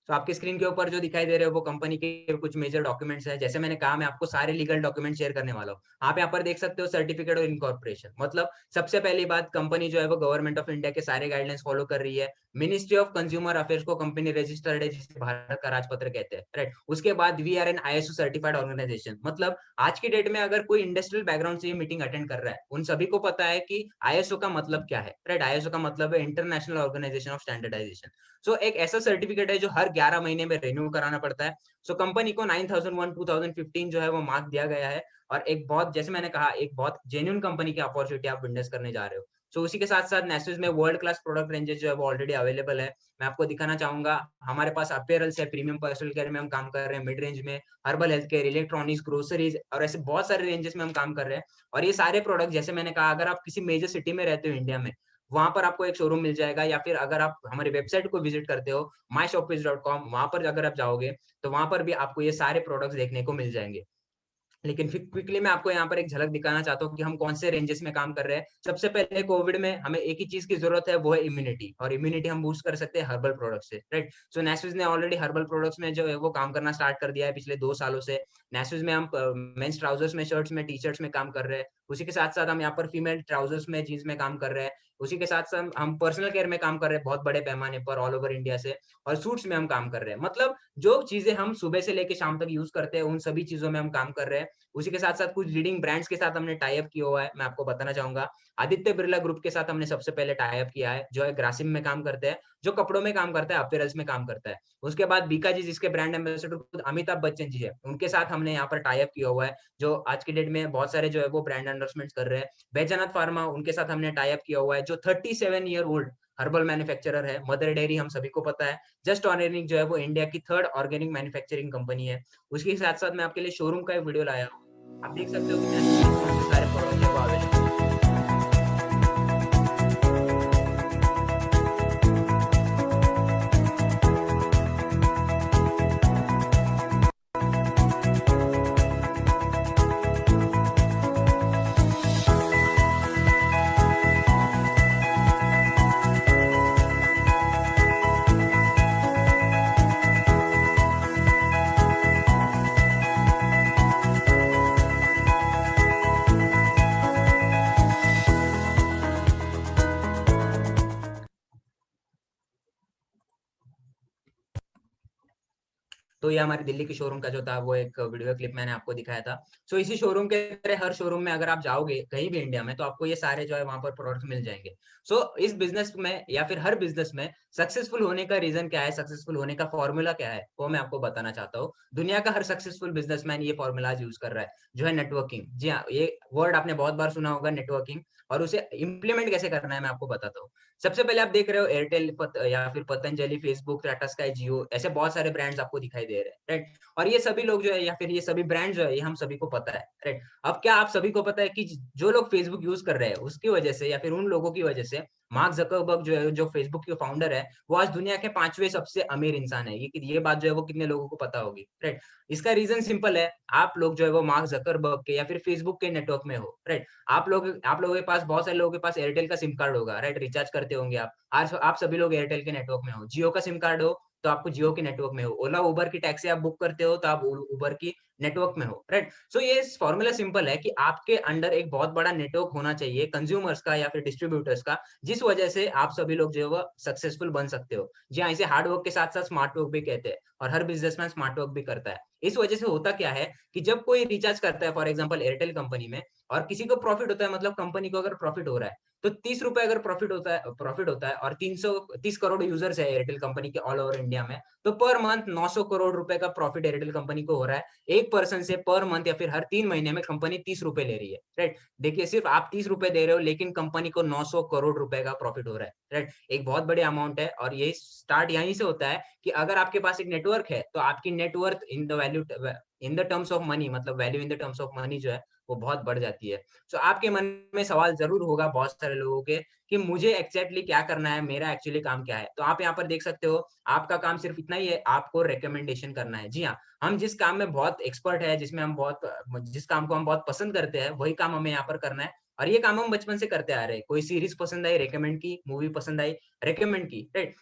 Speaker 3: तो आपकी स्क्रीन के ऊपर जो दिखाई दे रहे हो वो कंपनी के कुछ मेजर डॉक्यूमेंट्स हैं। जैसे मैंने कहा मैं आपको सारे लीगल डॉक्यूमेंट शेयर करने वाला हूँ। आप यहाँ पर देख सकते हो सर्टिफिकेट ऑफ इनकॉर्पोरेशन, मतलब सबसे पहली बात, कंपनी जो है वो गवर्नमेंट ऑफ इंडिया के सारे गाइडलाइंस फॉलो कर रही है। मिनिस्ट्री ऑफ कंज्यूमर अफेयर्स को कंपनी रजिस्टर्ड है, जिसे भारत का राजपत्र कहते हैं, राइट? उसके बाद we are an ISO certified organisation, मतलब आज की डेट में अगर कोई इंडस्ट्रियल बैकग्राउंड से ये मीटिंग अटेंड कर रहा है, उन सभी को पता है कि आईएसओ का मतलब क्या है, राइट? आईएसओ का मतलब है इंटरनेशनल ऑर्गेनाइजेशन ऑफ स्टैंडर्डाइजेशन। सो एक ऐसा सर्टिफिकेट है जो हर 11 महीने में रिन्यू कराना पड़ता है। सो कंपनी को 9001 2015 जो है वो मार्क दिया गया है और एक बहुत, जैसे मैंने कहा, एक बहुत जेन्युइन कंपनी की अपॉर्चुनिटी आप बिजनेस करने जा रहे हो। सो उसी के साथ साथ नेस्विस में वर्ल्ड क्लास प्रोडक्ट रेंजेस जो है वो ऑलरेडी अवेलेबल है। मैं आपको दिखाना चाहूंगा, हमारे पास अपीयरल्स है, प्रीमियम पर्सनल केयर में हम काम कर रहे हैं, मिड रेंज में herbal health care, electronics, groceries और ऐसे बहुत सारे रेंजेस में हम काम कर रहे हैं। और ये सारे प्रोडक्ट, जैसे मैंने कहा, अगर आप किसी मेजर सिटी में रहते हो इंडिया में, वहां पर आपको एक शोरूम मिल जाएगा, या फिर अगर आप हमारी वेबसाइट को विजिट करते हो myshoppies.com, वहां पर अगर आप जाओगे तो वहां पर भी आपको ये सारे प्रोडक्ट्स देखने को मिल जाएंगे। लेकिन फिर क्विकली मैं आपको यहाँ पर एक झलक दिखाना चाहता हूँ कि हम कौन से रेंजेस में काम कर रहे हैं। सबसे पहले कोविड में हमें एक ही चीज की जरूरत है, वो है इम्यूनिटी, और इम्यूनिटी हम बूस्ट कर सकते हैं हर्बल प्रोडक्ट से, राइट। सो नेस्विस ने ऑलरेडी हर्बल प्रोडक्ट्स में जो है वो काम करना स्टार्ट कर दिया है पिछले 2 सालों से। नेस्विस में हम मेंस ट्राउजर्स में, शर्ट्स में, टी शर्ट्स में काम कर रहे हैं। उसी के साथ साथ हम यहाँ पर फीमेल ट्राउजर्स में, जीन्स में काम कर रहे हैं। उसी के साथ साथ हम पर्सनल केयर में काम कर रहे हैं बहुत बड़े पैमाने पर ऑल ओवर इंडिया से, और सूट्स में हम काम कर रहे हैं। मतलब जो चीजें हम सुबह से लेके शाम तक यूज करते हैं उन सभी चीजों में हम काम कर रहे हैं। उसी के साथ-साथ कुछ लीडिंग ब्रांड्स के साथ हमने टाई अप किया हुआ है, मैं आपको बताना चाहूँगा। आदित्य बिरला ग्रुप के साथ हमने सबसे पहले टाई अप किया है, जो है ग्रासिम में काम करते हैं, जो कपड़ों में काम करता है, अपैरल्स में काम करता है। उसके बाद बीकाजी, जिसके ब्रांड एम्बेसडर खुद अमिताभ बच्चन जी है, उनके साथ हमने यहाँ पर टाई अप किया हुआ है, जो आज की डेट में बहुत सारे जो है वो ब्रांड एंडोर्समेंट्स कर रहे हैं। बैजनाथ फार्मा, उनके साथ हमने टाई अप किया हुआ है, जो 37 ईयर ओल्ड हर्बल मैन्युफैक्चरर है। मदर डेयरी हम सभी को पता है। जस्ट ऑर्गेनिक जो है वो इंडिया की 3rd ऑर्गेनिक मैन्युफैक्चरिंग कंपनी है। उसके साथ-साथ मैं आपके लिए शोरूम का एक वीडियो लाया हूँ। आप देख सकते हो कि मेरे पास कौन से सारे प्रोडक्ट है वो अवेलेबल है। तो ये हमारी दिल्ली की शोरूम का जो था वो एक वीडियो क्लिप मैंने आपको दिखाया था। सो इसी शोरूम के तरह हर शोरूम में अगर आप जाओगे कहीं भी इंडिया में, तो आपको ये सारे जो है वहां पर प्रोडक्ट मिल जाएंगे। सो इस बिजनेस में या फिर हर बिजनेस में सक्सेसफुल होने का रीजन क्या है, सक्सेसफुल होने का फॉर्मूला क्या है, वो मैं आपको बताना चाहता हूँ। दुनिया का हर सक्सेसफुल बिजनेसमैन ये फॉर्मूलाज यूज कर रहा है, जो है नेटवर्किंग। जी हाँ, ये वर्ड आपने बहुत बार सुना होगा, नेटवर्किंग। और उसे इम्प्लीमेंट कैसे करना है मैं आपको बताता हूँ। सबसे पहले आप देख रहे हो एयरटेल या फिर पतंजलि, फेसबुक, टाटा स्काई, जियो, ऐसे बहुत सारे ब्रांड्स आपको दिखाई दे रहे हैं, राइट। और ये सभी लोग जो है या फिर ये सभी ब्रांड जो है ये हम सभी को पता है, राइट। अब क्या आप सभी को पता है कि जो लोग फेसबुक यूज कर रहे हैं उसकी वजह से या फिर उन लोगों की वजह से मार्क जकरबर्ग जो है, जो फेसबुक के फाउंडर है, वो आज दुनिया के 5वें सबसे अमीर इंसान है। ये बात जो है वो कितने लोगों को पता होगी, राइट। इसका रीजन सिंपल है, आप लोग जो है वो मार्क जकरबर्ग के या फिर फेसबुक के नेटवर्क में हो, राइट। आप लोगों के पास, बहुत सारे लोगों के पास एयरटेल का सिम कार्ड होगा, राइट। रिचार्ज करते होंगे आप। आज आप सभी लोग एयरटेल के नेटवर्क में हो। जियो का सिम कार्ड हो तो आपको जियो के नेटवर्क में हो। ओला, उबर की टैक्सी आप बुक करते हो तो आप उबर की नेटवर्क में हो, राइट। सो ये फॉर्मूला सिंपल है कि आपके अंडर एक बहुत बड़ा नेटवर्क होना चाहिए कंज्यूमर्स का या फिर डिस्ट्रीब्यूटर्स का, जिस वजह से आप सभी लोग जो है वो सक्सेसफुल बन सकते हो। जी हाँ, इसे हार्ड वर्क के साथ साथ स्मार्ट वर्क भी कहते हैं, और हर बिजनेसमैन स्मार्ट वर्क भी करता है। इस वजह से होता क्या है कि जब कोई रिचार्ज करता है फॉर एग्जाम्पल एयरटेल कंपनी में, और किसी को प्रॉफिट होता है, मतलब कंपनी को अगर प्रॉफिट हो रहा है, तो 30 रुपए अगर प्रॉफिट होता है और 330 करोड़ यूजर्स है एयरटेल कंपनी के ऑल ओवर इंडिया में, तो पर मंथ 900 करोड़ रुपए का प्रॉफिट एयरटेल कंपनी को हो रहा है। एक पर्सन से पर मंथ या फिर हर 3 महीने में कंपनी 30 रुपए ले रही है, राइट। देखिए, सिर्फ आप 30 रुपए दे रहे हो लेकिन कंपनी को 900 करोड़ रुपए का प्रॉफिट हो रहा है, राइट। एक बहुत बड़ी अमाउंट है, और ये स्टार्ट यहीं से होता है कि अगर आपके पास एक नेटवर्क है तो आपकी net worth in the terms of money, मतलब value in the terms of money जो है वो बहुत बढ़ जाती है। सो आपके मन में सवाल जरूर होगा बहुत सारे लोगों के कि मुझे एग्जैक्टली क्या करना है, मेरा एक्चुअली काम क्या है। तो आप यहाँ पर देख सकते हो, आपका काम सिर्फ इतना ही है, आपको रिकमेंडेशन करना है। जी हाँ, हम जिस काम में बहुत एक्सपर्ट है, जिस काम को हम बहुत पसंद करते हैं, वही काम हमें यहाँ पर करना है। और ये काम हम बचपन से करते आ रहे हैं। कोई सीरीज पसंद आई, रेकमेंड की। मूवी पसंद आई, रेकमेंड की, राइट।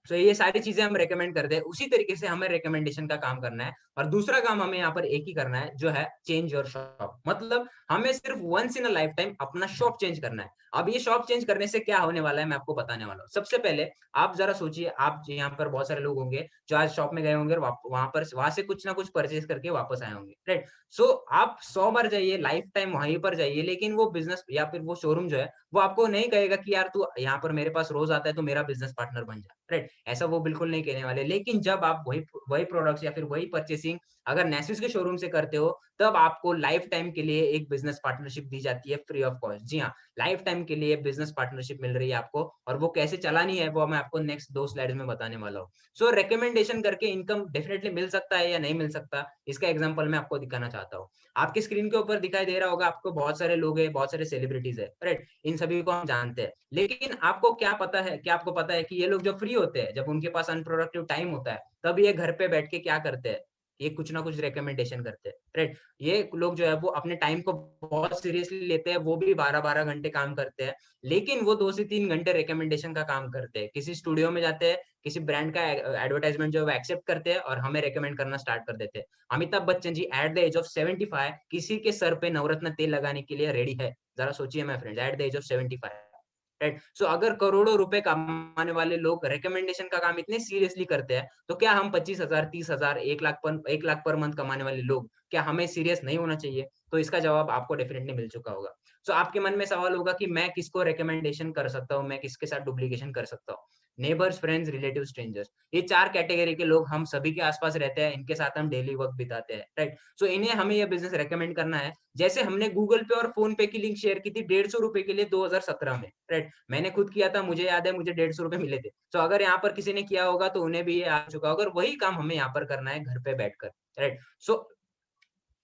Speaker 3: सो ये सारी चीजें हम रेकमेंड करते हैं, उसी तरीके से हमें रिकमेंडेशन का काम करना है। और दूसरा काम हमें यहाँ पर एक ही करना है, जो है चेंज योर शॉप। मतलब हमें सिर्फ once in a lifetime अपना शॉप चेंज करना है। अब ये शॉप चेंज करने से क्या होने वाला है मैं आपको बताने वाला हूँ। सबसे पहले आप जरा सोचिए, आप यहाँ पर बहुत सारे लोग होंगे जो आज शॉप में गए होंगे और वहां से कुछ ना कुछ परचेज करके वापस आए होंगे, राइट। सो आप 100 बार जाइए, लाइफ टाइम वहीं पर जाइए, लेकिन वो बिजनेस या फिर वो शोरूम जो है वो आपको नहीं कहेगा कि यार तू यहाँ पर मेरे पास रोज आता है तो मेरा बिजनेस पार्टनर बन जा, राइट। ऐसा वो बिल्कुल नहीं कहने वाले। लेकिन जब आप वही वही प्रोडक्ट्स या फिर वही परचेसिंग अगर नेस्विस के शोरूम से करते हो, तब आपको लाइफ टाइम के लिए एक बिजनेस पार्टनरशिप दी जाती है फ्री ऑफ कॉस्ट। जी हाँ, लाइफ टाइम के लिए बिजनेस पार्टनरशिप मिल रही है आपको, और वो कैसे चलानी है वो मैं आपको नेक्स्ट 2 स्लाइड्स में बताने वाला हूँ। सो रिकमेंडेशन करके इनकम डेफिनेटली मिल सकता है या नहीं मिल सकता, इसका एग्जांपल मैं आपको दिखाना चाहता हूँ। आपकी स्क्रीन के ऊपर दिखाई दे रहा होगा, आपको बहुत सारे लोग हैं, बहुत सारे सेलिब्रिटीज है, राइट। इन सभी को हम जानते हैं। लेकिन आपको पता है कि ये लोग जब फ्री होते हैं, जब उनके पास अनप्रोडक्टिव टाइम होता है, तब ये घर पे बैठ के क्या करते हैं? ये कुछ ना कुछ रिकमेंडेशन करते हैं, राइट? ये लोग जो है वो अपने टाइम को बहुत सीरियसली लेते हैं, वो भी 12-12 घंटे काम करते हैं, लेकिन वो 2 से 3 घंटे रिकमेंडेशन का काम करते हैं। किसी स्टूडियो में जाते हैं, किसी ब्रांड का एडवर्टाइजमेंट जो है वो एक्सेप्ट करते हैं और हमें रिकमेंड करना स्टार्ट कर देते हैं। Amitabh Bachchan ji eight the age of 75 किसी के सर पे नवरत्न तेल लगाने के लिए रेडी है। जरा सोचिए my friends, at the age of 75, right? So अगर करोड़ों रुपए कमाने वाले लोग रिकमेंडेशन का काम इतने सीरियसली करते हैं, तो क्या हम 25,000, 30,000, 1 लाख पर मंथ कमाने वाले लोग, क्या हमें सीरियस नहीं होना चाहिए? तो इसका जवाब आपको डेफिनिटली मिल चुका होगा। सो आपके मन में सवाल होगा कि मैं किसको रिकमेंडेशन कर सकता हूँ, मैं किसके साथ डुप्लीकेशन कर सकता हूँ? नेबर्स, फ्रेंड्स, रिलेटिव, स्ट्रेंजर्स, ये 4 कैटेगरी के लोग हम सभी के आस-पास रहते हैं, इनके साथ हम डेली वक़्त बिताते हैं, राइट? सो इन्हें हमें ये बिज़नेस रिकमेंड करना है, जैसे हमने गूगल पे और फ़ोन पे की लिंक शेयर की थी ₹150 के लिए 2017 में, राइट? मैंने खुद किया था, मुझे याद है, मुझे ₹150 मिले थे। सो अगर यहाँ पर किसी ने किया होगा तो उन्हें भी ये आ चुका होगा और वही काम हमें यहाँ पर करना है घर पे बैठकर, राइट? सो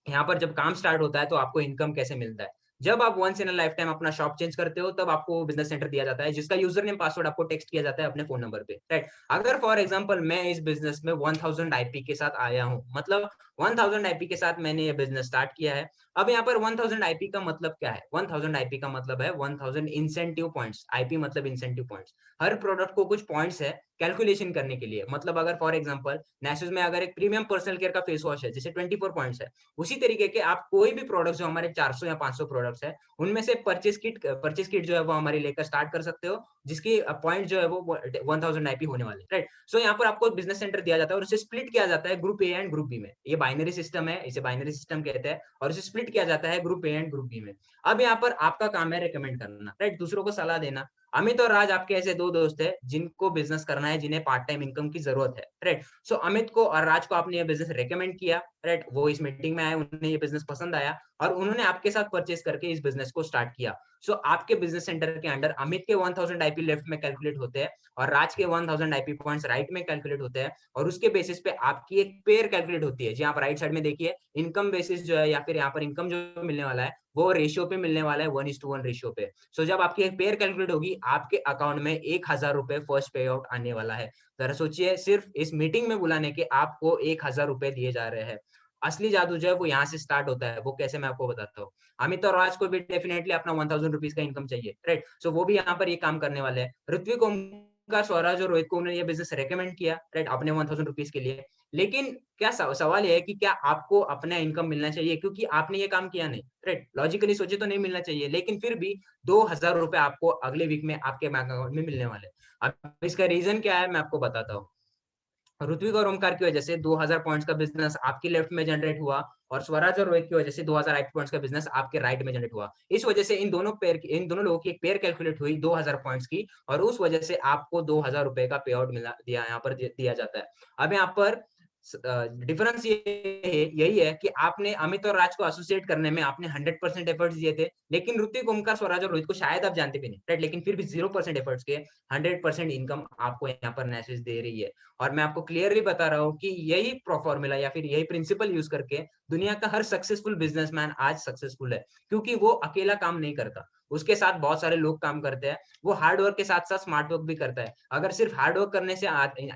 Speaker 3: यहाँ पर जब काम स्टार्ट होता है तो आपको इनकम कैसे मिलता है? जब आप once in a lifetime अपना शॉप चेंज करते हो, तब आपको बिज़नेस सेंटर दिया जाता है, जिसका यूज़र नेम पासवर्ड आपको टेक्स्ट किया जाता है अपने फ़ोन नंबर पे, राइट? अगर फॉर एग्ज़ाम्पल मैं इस बिज़नेस में 1000 आईपी के साथ आया हूँ, मतलब 1000 आईपी के साथ मैंने ये बिज़नेस स्टार्ट किया है। अब यहाँ पर 1000 आईपी का मतलब क्या है? 1000 आईपी का मतलब है 1000 इंसेंटिव पॉइंट्स, आईपी मतलब इंसेंटिव पॉइंट्स। हर प्रोडक्ट को कुछ पॉइंट्स है कैलकुलेशन करने के लिए। मतलब अगर फॉर एग्ज़ाम्पल नेस्यूज़ में अगर एक प्रीमियम पर्सनल केयर का फेस वॉश है, जिसे 24 पॉइंट्स है, उसी तरीके के आप कोई भी प्रोडक्ट्स जो हमारे 400 या 500 प्रोडक्ट्स हैं, उनमें से परचेज़ किट जो है वो हमारी लेकर स्टार्ट कर सकते हो, जिसकी पॉइंट जो है वो 1000 आईपी होने वाले हैं, राइट? सो यहाँ पर आपको बिज़नेस सेंटर दिया जाता है और उसे स्प्लिट किया जाता है group A and group B में। ये बाइनरी सिस्टम है, इसे बाइनरी सिस्टम कहते हैं और इसे स्प्लिट किया जाता है group A and group B में। अब यहाँ पर आपका काम है रिकमेंड करना, राइट? दूसरों को सलाह देना। अमित और राज आपके ऐसे 2 दोस्त हैं, जिनको बिज़नेस करना है, जिन्हें पार्ट टाइम इनकम की ज़रूरत है, राइट? सो अमित को और राज को आपने ये बिज़नेस रिकमेंड किया, राइट? वो इस मीटिंग में आए, उन्हें ये बिज़नेस पसंद आया और उन्होंने आपके साथ परचेज़ करके इस बिज़नेस को स्टार्ट किया। सो आपके बिज़नेस सेंटर के अंडर अमित के 1000 आईपी लेफ्ट में कैलकुलेट होते हैं और राज के 1000 आईपी पॉइंट्स राइट में कैलकुलेट होते हैं और उसके बेसिस पे आपकी एक पेयर कैलकुलेट होती है। जी, आप राइट साइड में देखिए, इनकम बेसिस जो है या फिर यहाँ पर इनकम जो मिलने वाला है, वो रेशियो पे मिलने वाला है, 1:1 रेशियो पे। सो जब आपकी एक पेयर कैलकुलेट होगी, आपके अकाउंट में ₹1000 फर्स्ट पे आउट आने वाला है। ज़रा सोचिए, सिर्फ इस मीटिंग में बुलाने के आपको ₹1000 दिए जा रहे हैं। असली जादू जो है वो यहाँ से स्टार्ट होता है, वो कैसे मैं आपको बताता हूँ। अमित और राज को भी डेफिनिटली अपना ₹1000 का इनकम चाहिए, राइट? सो वो भी यहाँ पर ये काम करने वाले हैं। ऋत्विक, ओमकार, स्वराज और रोहित को उन्होंने ये बिज़नेस रिकमेंड किया, राइट? अपने ₹1000 के लिए। लेकिन क्या सवाल ये है कि क्या आपको अपना इनकम मिलना चाहिए? क्योंकि आपने ये काम किया नहीं, राइट? लॉजिकली सोचे तो नहीं मिलना चाहिए, लेकिन फिर भी ₹2000 आपको अगले वीक में आपके बैंक अकाउंट में मिलने वाले हैं। अब इसका रीज़न क्या है, मैं आपको बताता हूँ। ऋत्विक और ओमकार की वजह से 2000 पॉइंट्स का बिज़नेस आपके लेफ्ट में जनरेट हुआ और स्वराज और रोहित की वजह से 2000 आईपी पॉइंट्स का बिज़नेस आपके राइट में जनरेट हुआ। इस वजह से इन दोनों लोगों की एक पेयर कैलकुलेट हुई 2000 पॉइंट्स की और उस वजह से आपको ₹2000 का पे आउट दिया जाता है। अब यहाँ पर डिफरेंस ये है यही है कि आपने अमित और राज को एसोसिएट करने में आपने 100% एफर्ट्स दिए थे, लेकिन ऋत्विक, ओमकार, स्वराज और रोहित को शायद आप जानते भी नहीं, राइट? लेकिन फिर भी 0% एफर्ट्स के 100% इनकम आपको यहाँ पर नेसेस दे रही है। और मैं आपको क्लियरली बता रहा हूँ कि यही फॉर्मूला या फिर यही प्रिंसिपल यूज़ करके दुनिया का हर सक्सेसफुल बिज़नेसमैन आज सक्सेसफुल है, क्योंकि वो अकेला काम नहीं करता। उसके साथ बहुत सारे लोग काम करते हैं। वो हार्ड वर्क के साथ-साथ स्मार्ट वर्क भी करता है। अगर सिर्फ हार्ड वर्क करने से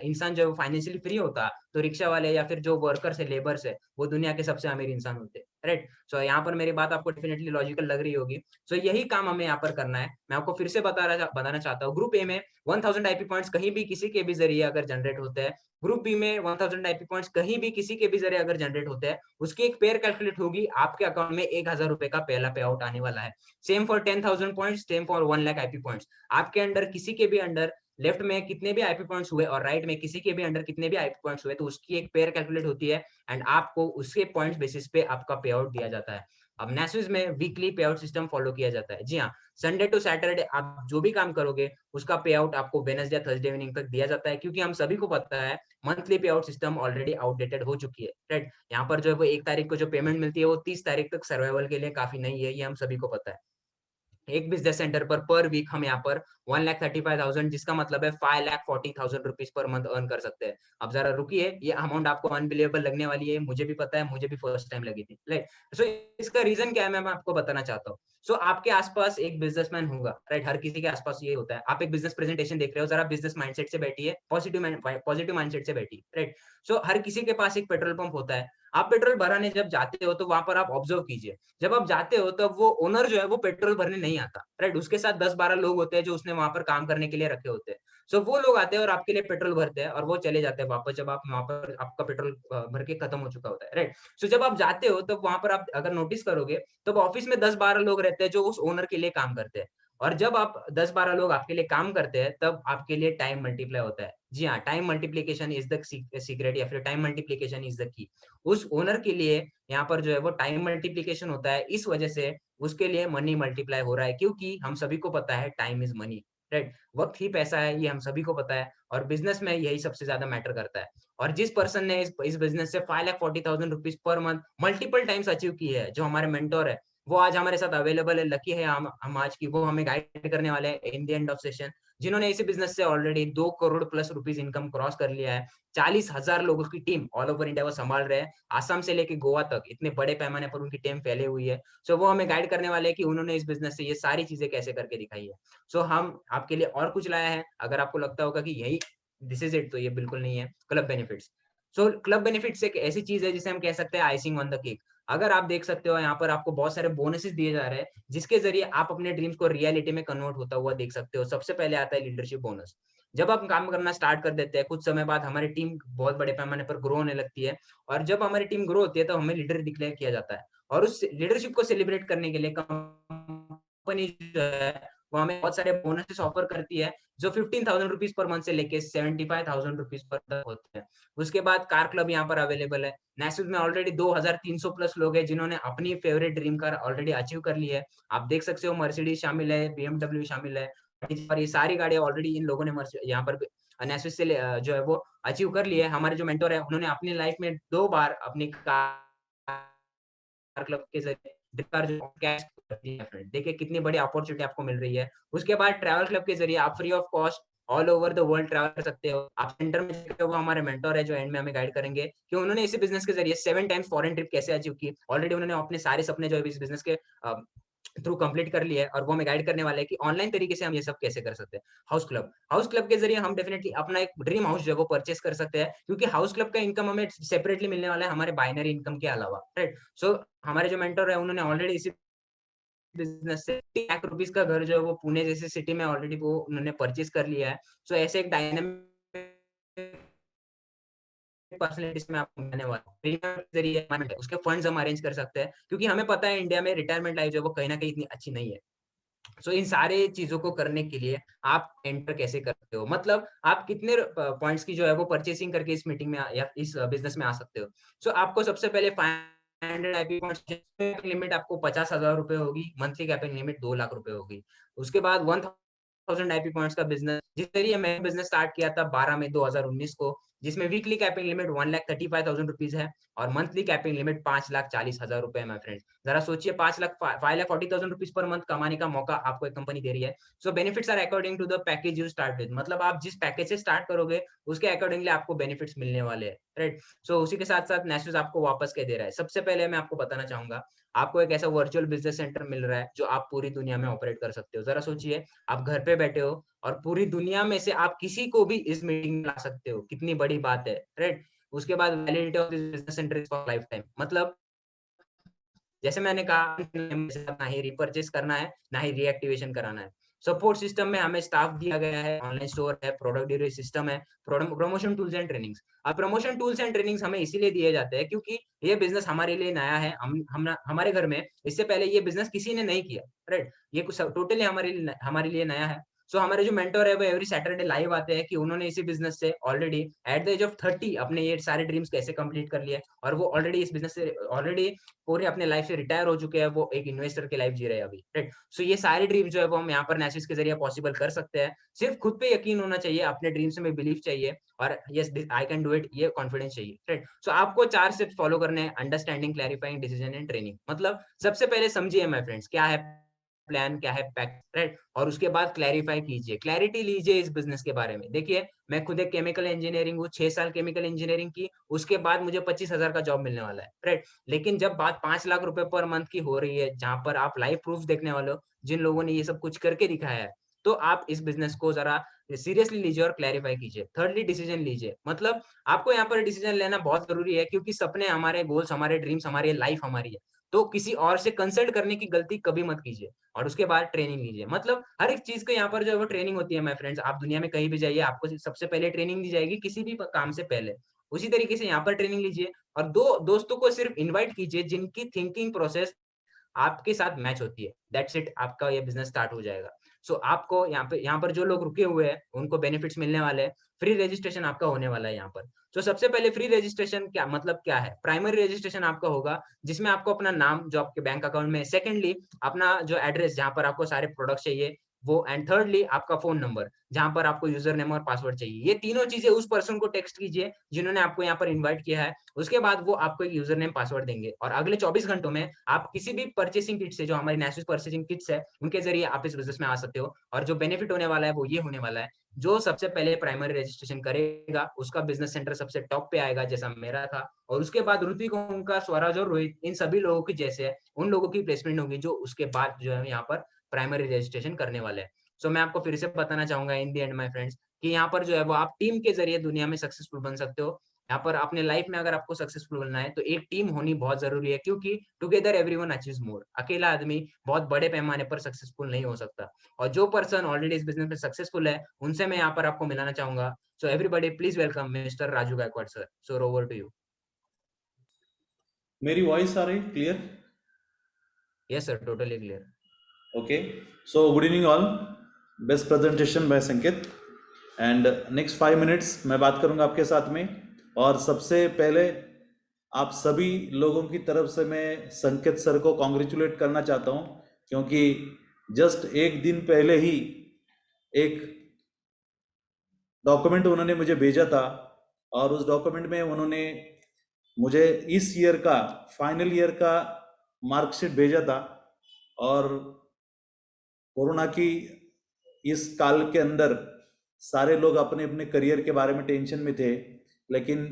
Speaker 3: इंसान जो है वो फाइनेंशियली फ्री होता, तो रिक्शा वाले या फिर जो वर्कर्स है, लेबर्स है, वो दुनिया के सबसे अमीर इंसान होते, राइट? सो यहाँ पर मेरी बात आपको डेफिनिटली लॉजिकल लग रही होगी। सो यही काम हमें यहाँ पर करना है। मैं आपको फिर से बताना चाहता हूँ, ग्रुप ए में 1000 आईपी पॉइंट्स कहीं भी किसी के भी ज़रिए अगर जनरेट होते हैं, ग्रुप बी में 1000 आईपी पॉइंट्स कहीं भी किसी के भी ज़रिए अगर जनरेट होते हैं, उसकी एक पेयर कैलकुलेट होगी, आपके अकाउंट में ₹1000 का पहला पे आउट आने वाला है। Same for 10,000 points, same for 1 lakh IP points. आपके अंडर किसी के भी अंडर लेफ्ट में कितने भी आईपी पॉइंट्स हुए और राइट में किसी के भी अंडर कितने भी आईपी पॉइंट्स हुए, तो उसकी एक पेयर कैलकुलेट होती है एंड आपको उसके पॉइंट्स बेसिस पे आपका पे आउट दिया जाता है। अब नेस्विस में वीकली पे आउट सिस्टम फॉलो किया जाता है। जी हाँ, संडे टू सैटरडे आप जो भी काम करोगे, उसका पे आउट आपको वेडनेसडे या थर्सडे इवनिंग तक दिया जाता है, क्योंकि हम सभी को पता है मंथली पे आउट सिस्टम ऑलरेडी आउटडेटेड हो चुकी है, राइट? यहाँ पर जो है वो 1 तारीख को जो पेमेंट मिलती है, वो 30 तारीख तक सर्वाइवल के लिए काफ़ी नहीं है, ये हम सभी को पता है। एक बिजनेस सेंटर पर वीक हम यहाँ पर 1,35,000 जिसका मतलब है 5,40,000 रुपीज पर मंथ अर्न कर सकते हैं। अब जरा रुकिए, ये अमाउंट आपको अनबिलीवेबल लगने वाली है, मुझे भी पता है, मुझे भी फर्स्ट टाइम लगी थी, राइट। सो इसका रीजन क्या है मैं आपको बताना चाहता हूँ। सो आपके आसपास एक बिजनेसमैन होगा, राइट, हर किसी के आसपास ये होता है। आप एक बिजनेस प्रेजेंटेशन देख रहे हो, जरा बिजनेस माइंडसेट से बैठिए, पॉजिटिव माइंडसेट से बैठिए, राइट। सो हर किसी के पास एक पेट्रोल पंप होता है। आप पेट्रोल भराने जब जाते हो तो वहां पर आप ऑब्जर्व कीजिए, जब आप जाते हो तब वो ओनर जो है वो पेट्रोल भरने नहीं आता, राइट। उसके साथ 10-12 लोग होते हैं जो उसने वहां पर काम करने के लिए रखे होते हैं। सो वो लोग आते हैं और आपके लिए पेट्रोल भरते हैं और वो चले जाते हैं वापस, जब आप वहां पर आपका पेट्रोल भर के खत्म हो चुका होता है, राइट। सो जब आप जाते हो तब वहां पर आप अगर नोटिस करोगे तब ऑफिस में 10-12 लोग रहते हैं जो उस ओनर के लिए काम करते हैं। और जब आप 10-12 लोग आपके लिए काम करते हैं तब आपके लिए टाइम मल्टीप्लाई होता है। जी हाँ, time multiplication is the secret, या फिर time multiplication is the key. उस ओनर के लिए यहाँ पर जो है वो टाइम मल्टीप्लिकेशन होता है, इस वजह से उसके लिए मनी मल्टीप्लाई हो रहा है, क्योंकि हम सभी को पता है टाइम इज मनी, राइट। वक्त ही पैसा है, ये हम सभी को पता है, और बिजनेस में यही सबसे ज्यादा मैटर करता है। और जिस पर्सन ने इस बिजनेस से 5,40,000 rupees per month multiple times achieve की है, जो हमारे मेंटोर है, वो आज हमारे साथ अवेलेबल है। लकी है हम आज की, वो हमें गाइड करने वाले हैं in the end of session, जिन्होंने इसी बिजनेस से already 2 crore plus rupees income cross कर लिया है। 40,000 लोगों की टीम ऑल ओवर इंडिया वो संभाल रहे हैं, आसाम से लेके गोवा तक इतने बड़े पैमाने पर उनकी टीम फैली हुई है। सो वो हमें गाइड करने वाले हैं कि उन्होंने इस बिजनेस से ये सारी चीजें कैसे करके दिखाई है। सो हम आपके लिए और कुछ लाया है, अगर आपको लगता होगा कि यही दिस इज इट, तो ये बिल्कुल नहीं है। Club benefits. So club benefits एक ऐसी चीज है जिसे हम कह सकते हैं आइसिंग ऑन द केक। अगर आप देख सकते हो यहाँ पर आपको बहुत सारे बोनसेस दिए जा रहे हैं, जिसके जरिए आप अपने ड्रीम्स को रियलिटी में कन्वर्ट होता हुआ देख सकते हो। सबसे पहले आता है लीडरशिप बोनस। जब आप काम करना स्टार्ट कर देते हैं, कुछ समय बाद हमारी टीम बहुत बड़े पैमाने पर ग्रो होने लगती है, और जब हमारी टीम ग्रो होती है तो हमें लीडर डिक्लेयर किया जाता है, और उस लीडरशिप को सेलिब्रेट करने के लिए कंपनी जो है वो हमें बहुत सारे बोनसेस ऑफर करती है, जो 15,000 रुपीज पर मंथ से लेके 75,000 रुपीज पर तक होते हैं। उसके बाद कार क्लब यहाँ पर अवेलेबल है। नेशनल में ऑलरेडी 2,300 प्लस लोग हैं जिन्होंने अपनी favourite dream car already achieve कर ली है। आप देख सकते हो मर्सिडीज शामिल है, बीएमडब्ल्यू शामिल है, और ये सारी गाड़ियां ऑलरेडी इन लोगों ने यहाँ पर नेसुस से जो है वो अचीव कर ली है। हमारे जो मेंटर है उन्होंने अपनी लाइफ में 2 बार अपनी कार क्लब के जरिए कार जो कैश कर दी है फ्रेंड। देखिए कितनी बड़ी अपॉर्चुनिटी आपको मिल रही है। उसके बाद ट्रैवल क्लब के जरिए आप free of cost all over the world travel कर सकते हो। आप सेंटर में जाके, वो हमारे मेंटर है जो एंड में हमें गाइड करेंगे कि उन्होंने इसी बिजनेस के जरिए 7 टाइम्स फॉरेन ट्रिप कैसे अचीव की। ऑलरेडी उन्होंने अपने सारे सपने जो है इस बिजनेस के थ्रू कंप्लीट कर लिया है, और वो हमें गाइड करने वाले हैं कि ऑनलाइन तरीके से हम ये सब कैसे कर सकते हैं। हाउस क्लब के जरिए हम डेफिनेटली अपना एक ड्रीम हाउस जो है वो परचेस कर सकते हैं, क्योंकि हाउस क्लब का इनकम हमें सेपरेटली मिलने वाला है हमारे बाइनरी इनकम के अलावा, राइट। सो हमारे जो मेंटर है उन्होंने ऑलरेडी इसी बिजनेस से 1 लाख रुपीस का घर जो है वो पुणे जैसे सिटी में ऑलरेडी वो उन्होंने परचेज कर लिया है। सो ऐसे एक डायनामिक पर्सनैलिटीज़ में आपको मिलने वाला है। प्रीमियम के ज़रिए उसके फंड्स हम अरेंज कर सकते हैं, क्योंकि हमें पता है इंडिया में रिटायरमेंट लाइफ जो है वो कहीं न कहीं इतनी अच्छी नहीं है। सो इन सारे चीज़ों को करने के लिए आप एंटर कैसे करते हो? मतलब आप कितने पॉइंट्स की जो है वो परचेजिंग करके इस मीटिंग में या इस बिज़नेस में आ सकते हो। सो आपको सबसे पहले 500 आईपी पॉइंट्स लिमिट आपको 50,000 रुपए होगी, मंथली कैपिंग लिमिट 2 लाख रुपए होगी। उसके बाद 1000 आईपी पॉइंट्स का बिज़नेस, जिस जरिए मैंने बिज़नेस स्टार्ट किया था 12 मई 2019 को, जिसमें वीकली कैपिंग लिमिट 1,35,000 रुपीज़ है, और मंथली कैपिंग लिमिट 5,40,000 रुपए है माय फ्रेंड्स। जरा सोचिए 5,40,000 रुपीज़ पर मंथ कमाने का मौका आपको एक कंपनी दे रही है। So benefits are according to the package you start with, मतलब आप जिस पैकेज से स्टार्ट करोगे उसके अकॉर्डिंगली आपको बेनिफिट्स मिलने वाले हैं, राइट। सो उसी के साथ-साथ नेशनल आपको वापस क्या दे रहा है। सबसे पहले मैं आपको बताना चाहूँगा, आपको एक ऐसा वर्चुअल बिज़नेस सेंटर मिल रहा है जो आप पूरी दुनिया में ऑपरेट कर सकते हो। ज़रा सोचिए, आप घर पे बैठे हो और पूरी दुनिया में से आप किसी को भी इस मीटिंग में ला सकते हो, कितनी बड़ी बात है, राइट। उसके बाद validity of this business centre is for life time, मतलब जैसे मैंने कहा ना ही रिपर्चेस करना है, ना ही रीएक्टिवेशन कराना है। सपोर्ट सिस्टम में हमें स्टाफ दिया गया है, ऑनलाइन स्टोर है, प्रोडक्ट डिलीवरी सिस्टम है, प्रमोशन टूल्स एंड ट्रेनिंग्स। अब प्रमोशन टूल्स एंड ट्रेनिंग्स हमें इसीलिए दिए जाते हैं क्योंकि ये बिज़नेस हमारे लिए नया है। हम हमारे घर में इससे पहले ये बिज़नेस किसी ने नहीं किया, राइट? ये कुछ टोटली हमारे लिए नया है। सो हमारे जो मेंटर है वो एवरी सैटरडे लाइव आते हैं कि उन्होंने इसी बिज़नेस से already at the age of 30 अपने ये सारे ड्रीम्स कैसे कंप्लीट कर लिए, और वो ऑलरेडी इस बिज़नेस से ऑलरेडी पूरे अपने लाइफ से रिटायर हो चुके हैं, वो एक इन्वेस्टर की लाइफ जी रहे हैं अभी, राइट? सो ये सारे ड्रीम जो है वो हम यहाँ पर नेसिस के जरिए पॉसिबल कर सकते हैं। सिर्फ खुद पे यकीन होना चाहिए, अपने ड्रीम्स में बिलीव चाहिए, और yes I can do it, ये कॉन्फिडेंस चाहिए, राइट? सो आपको 4 स्टेप्स फॉलो करने हैं: understanding, clarifying, decision and training. मतलब सबसे पहले समझिए माय फ्रेंड्स, क्या है प्लान क्या है, राइट, और उसके बाद क्लैरिफाई कीजिए, क्लैरिटी लीजिए इस बिजनेस के बारे में। देखिए मैं खुद एक केमिकल इंजीनियरिंग हूँ, 6 साल केमिकल इंजीनियरिंग की, उसके बाद मुझे 25,000 का जॉब मिलने वाला है, राइट। लेकिन जब बात 5 लाख रुपए पर मंथ की हो रही है, जहाँ पर आप लाइव प्रूफ देखने वाले हो, जिन लोगों ने ये सब कुछ करके दिखाया है, तो आप इस बिजनेस को जरा सीरियसली लीजिए और क्लैरिफाई कीजिए। थिर्डली डिसीजन लीजिए, मतलब आपको यहाँ पर डिसीजन लेना बहुत जरूरी है, क्योंकि सपने हमारे, गोल्स हमारे, ड्रीम्स हमारी, लाइफ हमारी है। तो किसी और से कंसल्ट करने की गलती कभी मत कीजिए, और उसके बाद ट्रेनिंग लीजिए। मतलब हर एक चीज का यहाँ पर जो है वो ट्रेनिंग होती है माय फ्रेंड्स। आप दुनिया में कहीं भी जाइए, आपको सबसे पहले ट्रेनिंग दी जाएगी किसी भी काम से पहले। उसी तरीके से यहाँ पर ट्रेनिंग लीजिए, और दो दोस्तों को सिर्फ इन्वाइट कीजिए जिनकी थिंकिंग प्रोसेस आपके साथ मैच होती है। दैट्स इट, आपका ये बिज़नेस स्टार्ट हो जाएगा। सो आपको यहाँ पर जो लोग रुके हुए हैं, उनको बेनिफिट्स मिलने वाले हैं। फ्री रजिस्ट्रेशन आपका होने वाला है यहाँ पर। तो सबसे पहले फ्री रजिस्ट्रेशन क्या मतलब क्या है? प्राइमरी रजिस्ट्रेशन आपका होगा, जिसमें आपको अपना नाम जो आपके बैंक अकाउंट में है, सेकंडली अपना जो एड्रेस जहाँ पर आपको सारे प्रोडक्ट्स चाहिए वो, एंड थर्डली आपका फ़ोन नंबर, जहाँ पर आपको यूज़र नेम और पासवर्ड चाहिए। ये तीनों चीज़ें उस पर्सन को टेक्स्ट कीजिए जिन्होंने आपको यहाँ पर इन्वाइट किया है। उसके बाद वो आपको एक यूज़र नेम पासवर्ड देंगे, और अगले 24 घंटों में आप किसी भी परचेसिंग किट से, जो हमारी नेशनल परचेसिंग किट्स है, उनके ज़रिए आप इस बिज़नेस में आ सकते हो। और जो बेनिफिट होने वाला है वो ये होने वाला है, जो सबसे पहले प्राइमरी रजिस्ट्रेशन करेगा उसका बिज़नेस सेंटर सबसे टॉप पे आएगा, जैसा मेरा था। और उसके बाद ऋतिक, ओमकार, स्वराज और रोहित, इन सभी लोगों की जैसे है, उन लोगों की प्लेसमेंट होगी जो उसके बाद जो है यहाँ पर प्राइमरी रजिस्ट्रेशन करने वाले हैं। सो मैं आपको फिर से बताना चाहूँगा in the end my friends, कि यहाँ पर जो है वो आप टीम के ज़रिए दुनिया में सक्सेसफुल बन सकते हो। यहाँ पर अपने लाइफ में अगर आपको सक्सेसफुल बनना है तो एक टीम होनी बहुत ज़रूरी है, क्योंकि टुगेदर एवरीवन अचीव्स मोर। अकेला आदमी बहुत बड़े पैमाने पर सक्सेसफुल नहीं हो सकता। और जो पर्सन ऑलरेडी इस बिज़नेस में सक्सेसफुल है, उनसे मैं यहाँ पर आपको मिलाना चाहूँगा। So everybody please welcome mister Raju Gaikwad sir. So over to you.
Speaker 4: मेरी वॉइस आ रही clear?
Speaker 3: Yes sir, totally clear.
Speaker 4: Okay, so good evening all. Best presentation by संकेत, and next 5 minutes मैं बात करूंगा आपके साथ में। और सबसे पहले आप सभी लोगों की तरफ से मैं संकेत सर को कॉन्ग्रेचुलेट करना चाहता हूं, क्योंकि जस्ट एक दिन पहले ही एक डॉक्यूमेंट उन्होंने मुझे भेजा था, और उस डॉक्यूमेंट में उन्होंने मुझे इस ईयर का फाइनल ईयर का मार्कशीट भेजा था। और कोरोना की इस काल के अंदर सारे लोग अपने अपने करियर के बारे में टेंशन में थे, लेकिन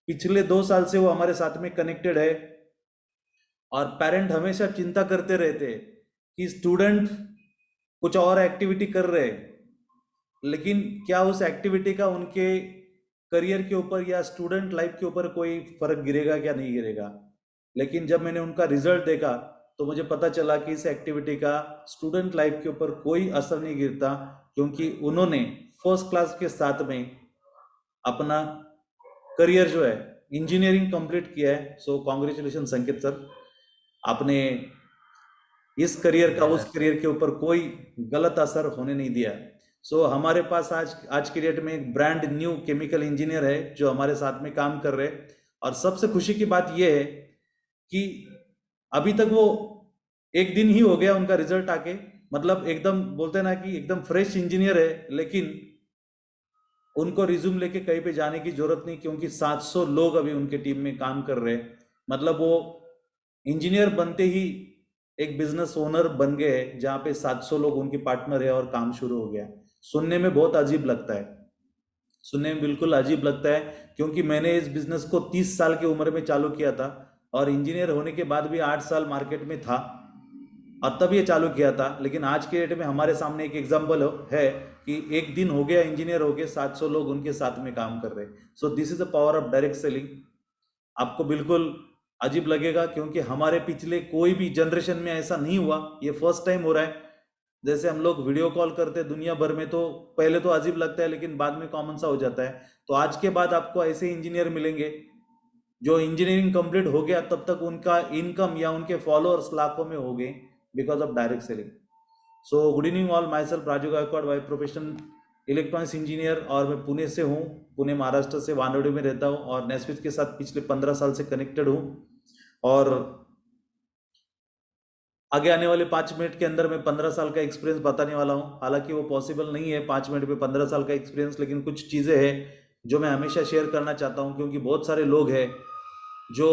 Speaker 4: पिछले 2 साल से वो हमारे साथ में कनेक्टेड है। और पेरेंट हमेशा चिंता करते रहते कि स्टूडेंट कुछ और एक्टिविटी कर रहे, लेकिन क्या उस एक्टिविटी का उनके करियर के ऊपर या स्टूडेंट लाइफ के ऊपर कोई फर्क गिरेगा क्या नहीं गिरेगा। लेकिन जब मैंने उनका रिजल्ट देखा तो मुझे पता चला कि इस एक्टिविटी का स्टूडेंट लाइफ के ऊपर कोई असर नहीं गिरता, क्योंकि उन्होंने फर्स्ट क्लास के साथ में अपना करियर जो है इंजीनियरिंग कंप्लीट किया है। सो कॉन्ग्रेचुलेशन संकेत सर, आपने इस करियर का उस करियर के ऊपर कोई गलत असर होने नहीं दिया। सो हमारे पास आज की डेट में एक ब्रांड न्यू केमिकल इंजीनियर है जो हमारे साथ में काम कर रहे हैं। और सबसे खुशी की बात यह है कि अभी तक वो एक दिन ही हो गया उनका रिजल्ट आके, मतलब एकदम बोलते ना कि एकदम फ्रेश इंजीनियर है, लेकिन उनको रिज्यूम लेके कहीं पे जाने की जरूरत नहीं, क्योंकि 700 लोग अभी उनके टीम में काम कर रहे हैं। मतलब वो इंजीनियर बनते ही एक बिजनेस ओनर बन गए, जहाँ पे 700 लोग उनके पार्टनर है और काम शुरू हो गया। सुनने में बहुत अजीब लगता है, सुनने में बिल्कुल अजीब लगता है, क्योंकि मैंने इस बिजनेस को 30 साल की उम्र में चालू किया था, और इंजीनियर होने के बाद भी 8 साल मार्केट में था और तब ये चालू किया था। लेकिन आज के डेट में हमारे सामने एक एग्जाम्पल है कि एक दिन हो गया इंजीनियर हो गए, 700 लोग उनके साथ में काम कर रहे हैं। So this is the power of direct selling. आपको बिल्कुल अजीब लगेगा, क्योंकि हमारे पिछले कोई भी जनरेशन में ऐसा नहीं हुआ, ये फर्स्ट टाइम हो रहा है। जैसे हम लोग वीडियो कॉल करते हैं दुनिया भर में, तो पहले तो अजीब लगता है, लेकिन बाद में कॉमन सा हो जाता है। तो आज के बाद आपको ऐसे इंजीनियर मिलेंगे जो इंजीनियरिंग कंप्लीट हो गया तब तक उनका इनकम या उनके फॉलोअर्स लाखों में हो गए because of direct selling. So good evening all, my self Raju Gaikwad, by profession electronics engineer, और मैं पुणे से हूँ, पुणे महाराष्ट्र से, वानवडे में रहता हूँ, और नेस्विथ के साथ पिछले 15 साल से कनेक्टेड हूँ। और आगे आने वाले 5 मिनट के अंदर मैं 15 साल का एक्सपीरियंस बताने वाला हूँ। हालांकि वो पॉसिबल नहीं है 5 मिनट में 15 साल का एक्सपीरियंस, लेकिन कुछ चीज़ें हैं जो मैं हमेशा शेयर करना चाहता हूँ, क्योंकि बहुत सारे लोग हैं जो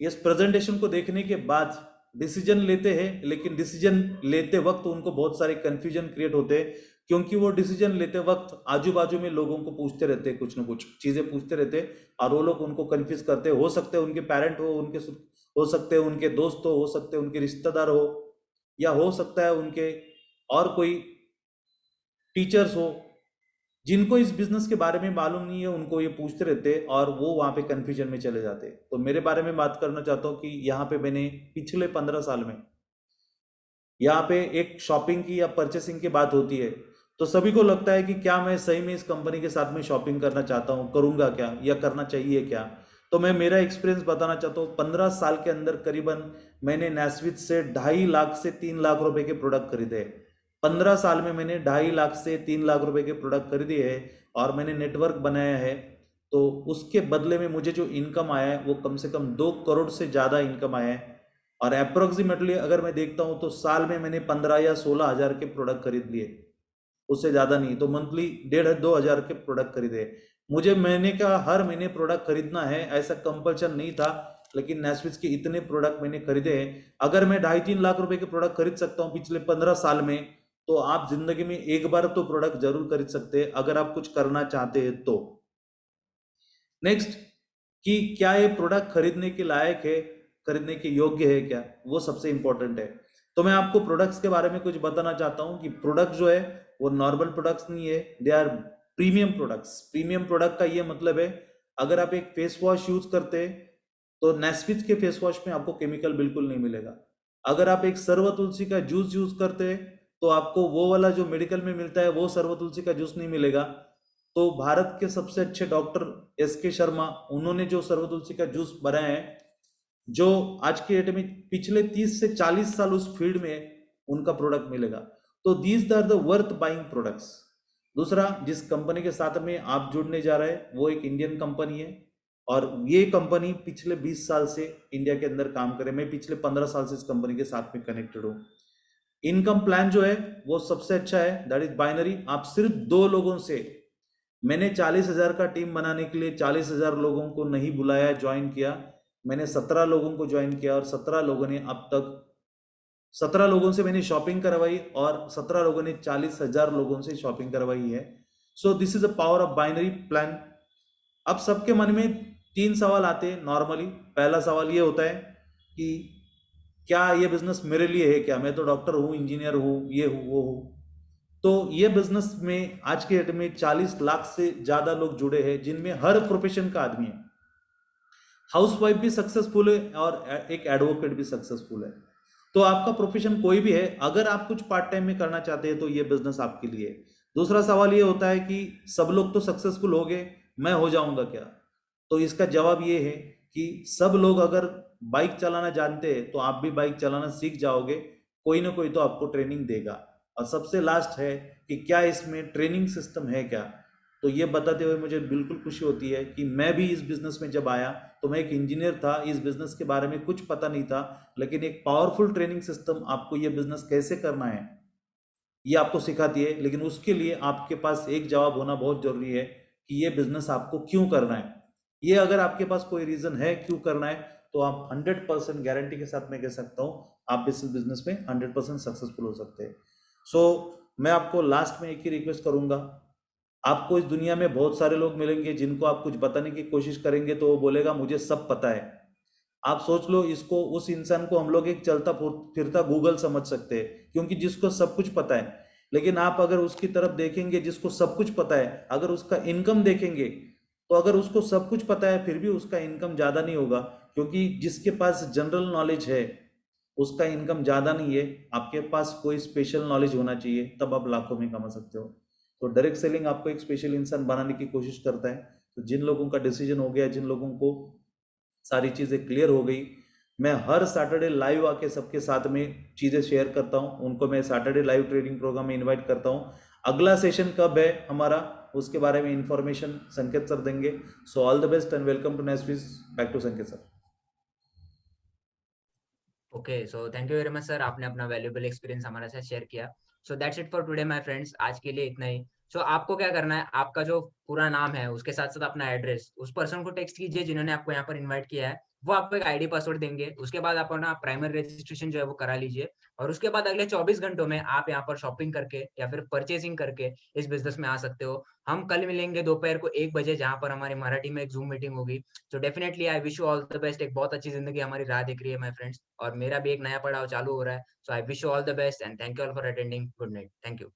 Speaker 4: इस प्रेजेंटेशन को देखने के बाद डिसीजन लेते हैं, लेकिन डिसीजन लेते वक्त उनको बहुत सारे कंफ्यूजन क्रिएट होते हैं, क्योंकि वो डिसीजन लेते वक्त आजू बाजू में लोगों को पूछते रहते हैं, कुछ ना कुछ चीजें पूछते रहते हैं, और वो लोग उनको कंफ्यूज करते हैं। हो सकते हैं उनके पेरेंट हो सकते हैं उनके दोस्त हो सकते हैं उनके रिश्तेदार हो, या हो सकता है उनके और कोई टीचर्स हो, जिनको इस बिजनेस के बारे में मालूम नहीं है, उनको ये पूछते रहते हैं और वो वहाँ पे कंफ्यूजन में चले जाते हैं। तो मेरे बारे में बात करना चाहता हूँ कि यहाँ पे मैंने पिछले 15 साल में, यहाँ पे एक शॉपिंग की या परचेसिंग की बात होती है तो सभी को लगता है कि क्या मैं सही में इस कंपनी के साथ में शॉपिंग करना चाहता हूँ, करूँगा क्या या करना चाहिए क्या। तो मैं मेरा एक्सपीरियंस बताना चाहता हूँ। 15 साल के अंदर करीबन मैंने नैस्विच से 2.5 लाख से 3 लाख रुपए के प्रोडक्ट खरीदे। 15 साल में मैंने 2.5 लाख से 3 लाख रुपए के प्रोडक्ट खरीदे हैं और मैंने नेटवर्क बनाया है। तो उसके बदले में मुझे जो इनकम आया है वो कम से कम 2 करोड़ से ज़्यादा इनकम आया है। और अप्रोक्सीमेटली अगर मैं देखता हूँ तो साल में मैंने 15 या 16 हज़ार के प्रोडक्ट खरीद लिए, उससे ज़्यादा नहीं। तो मंथली 1.5-2 हज़ार के प्रोडक्ट खरीदे। मुझे महीने का हर महीने प्रोडक्ट खरीदना है ऐसा कंपल्शन नहीं था, लेकिन नैस्विच के इतने प्रोडक्ट मैंने खरीदे हैं। अगर मैं 2.5-3 लाख रुपए के प्रोडक्ट खरीद सकता हूँ पिछले 15 साल में, तो आप जिंदगी में एक बार तो प्रोडक्ट जरूर खरीद सकते हैं अगर आप कुछ करना चाहते हैं तो। नेक्स्ट, कि क्या ये प्रोडक्ट खरीदने के लायक है, खरीदने के योग्य है क्या, वो सबसे इंपॉर्टेंट है। तो मैं आपको प्रोडक्ट्स के बारे में कुछ बताना चाहता हूँ कि प्रोडक्ट जो है वो नॉर्मल प्रोडक्ट्स नहीं है, they are premium products. Premium product का ये मतलब है, अगर आप एक फेस वॉश यूज करते हैं तो नैस्विच के फेस वॉश में आपको केमिकल बिल्कुल नहीं मिलेगा। अगर आप एक सर्व तुलसी का जूस यूज करते हैं तो आपको वो वाला जो मेडिकल में मिलता है वो सर्व तुलसी का जूस नहीं मिलेगा। तो भारत के सबसे अच्छे डॉक्टर एस.के. शर्मा, उन्होंने जो सर्व तुलसी का जूस बनाया है, जो आज के डेट में पिछले 30 से 40 साल उस फील्ड में उनका प्रोडक्ट मिलेगा। तो these are the worth buying products. दूसरा, जिस कंपनी के साथ में आप जुड़ने जा रहे हैं वो एक इंडियन कंपनी है और ये कंपनी पिछले 20 साल से इंडिया के अंदर काम करे। मैं पिछले 15 साल से इस कंपनी के साथ में कनेक्टेड हूँ। इनकम प्लान जो है वो सबसे अच्छा है, दैट इज बाइनरी। आप सिर्फ 2 लोगों से, मैंने 40,000 का टीम बनाने के लिए 40,000 लोगों को नहीं बुलाया, ज्वाइन किया। मैंने 17 लोगों को ज्वाइन किया और 17 लोगों ने अब तक 17 लोगों से मैंने शॉपिंग करवाई और 17 लोगों ने 40,000 लोगों से शॉपिंग करवाई है। So this is the power of binary plan. अब सबके मन में 3 सवाल आते हैं नॉर्मली। पहला सवाल ये होता है कि क्या ये बिजनेस मेरे लिए है क्या, मैं तो डॉक्टर हूँ, इंजीनियर हूँ, ये हूँ वो हूँ। तो ये बिजनेस में आज के डेट में 40 लाख से ज्यादा लोग जुड़े हैं, जिनमें हर प्रोफेशन का आदमी है। हाउसवाइफ भी सक्सेसफुल है और एक एडवोकेट भी सक्सेसफुल है। तो आपका प्रोफेशन कोई भी है, अगर आप कुछ पार्ट टाइम में करना चाहते हैं तो ये बिजनेस आपके लिए है। दूसरा सवाल ये होता है कि सब लोग तो सक्सेसफुल हो गए, मैं हो जाऊंगा क्या। तो इसका जवाब ये है कि सब लोग अगर बाइक चलाना जानते हैं तो आप भी बाइक चलाना सीख जाओगे, कोई ना कोई तो आपको ट्रेनिंग देगा। और सबसे लास्ट है कि क्या इसमें ट्रेनिंग सिस्टम है क्या। तो ये बताते हुए मुझे बिल्कुल खुशी होती है कि मैं भी इस बिजनेस में जब आया तो मैं एक इंजीनियर था, इस बिजनेस के बारे में कुछ पता नहीं था, लेकिन एक पावरफुल ट्रेनिंग सिस्टम आपको ये बिजनेस कैसे करना है ये आपको सिखाती है। लेकिन उसके लिए आपके पास एक जवाब होना बहुत जरूरी है कि ये बिजनेस आपको क्यों करना है। ये अगर आपके पास कोई रीजन है क्यों करना है तो आप 100% गारंटी के साथ मैं कह सकता हूँ आप इस बिजनेस में 100% सक्सेसफुल हो सकते हैं। सो मैं आपको लास्ट में एक ही रिक्वेस्ट करूंगा, आपको इस दुनिया में बहुत सारे लोग मिलेंगे जिनको आप कुछ बताने की कोशिश करेंगे तो वो बोलेगा मुझे सब पता है। आप सोच लो, इसको, उस इंसान को हम लोग एक चलता फिरता गूगल समझ सकते हैं, क्योंकि जिसको सब कुछ पता है। लेकिन आप अगर उसकी तरफ देखेंगे जिसको सब कुछ पता है, अगर उसका इनकम देखेंगे तो अगर उसको सब कुछ पता है फिर भी उसका इनकम ज्यादा नहीं होगा, क्योंकि जिसके पास जनरल नॉलेज है उसका इनकम ज्यादा नहीं है। आपके पास कोई स्पेशल नॉलेज होना चाहिए, तब आप लाखों में कमा सकते हो। तो डायरेक्ट सेलिंग आपको एक स्पेशल इंसान बनाने की कोशिश करता है। तो जिन लोगों का डिसीजन हो गया, जिन लोगों को सारी चीज़ें क्लियर हो गई, मैं हर सैटरडे लाइव आके सबके साथ में चीज़ें शेयर करता हूँ। उनको मैं सैटरडे लाइव ट्रेडिंग प्रोग्राम में इनवाइट करता हूँ। अगला सेशन कब है हमारा, उसके बारे में इंफॉर्मेशन संकेत सर देंगे। So all the best and welcome to Nesvis. Back to Sanket sir.
Speaker 3: Okay, so thank you very much sir, आपने अपना वैल्यूएबल एक्सपीरियंस हमारे साथ शेयर किया। So that's it for today my friends, आज के लिए इतना ही। सो आपको क्या करना है, आपका जो पूरा नाम है उसके साथ साथ अपना एड्रेस उस पर्सन को टेक्स्ट कीजिए जिन्होंने आपको यहाँ पर इनवाइट किया है। वो आपको एक आईडी पासवर्ड देंगे। उसके बाद आप अपना प्राइमरी रजिस्ट्रेशन जो है वो करा लीजिए और उसके बाद अगले 24 घंटों में आप यहाँ पर शॉपिंग करके या फिर परचेजिंग करके इस बिज़नेस में आ सकते हो। हम कल मिलेंगे दोपहर को 1 बजे जहाँ पर हमारी मराठी में एक ज़ूम मीटिंग होगी। So definitely I wish you all the best. एक बहुत अच्छी ज़िंदगी हमारी राह दिख रही है माय फ्रेंड्स और मेरा भी एक नया पड़ाव चालू हो रहा है। So I wish you all the best and thank you all for attending. Good night. Thank you.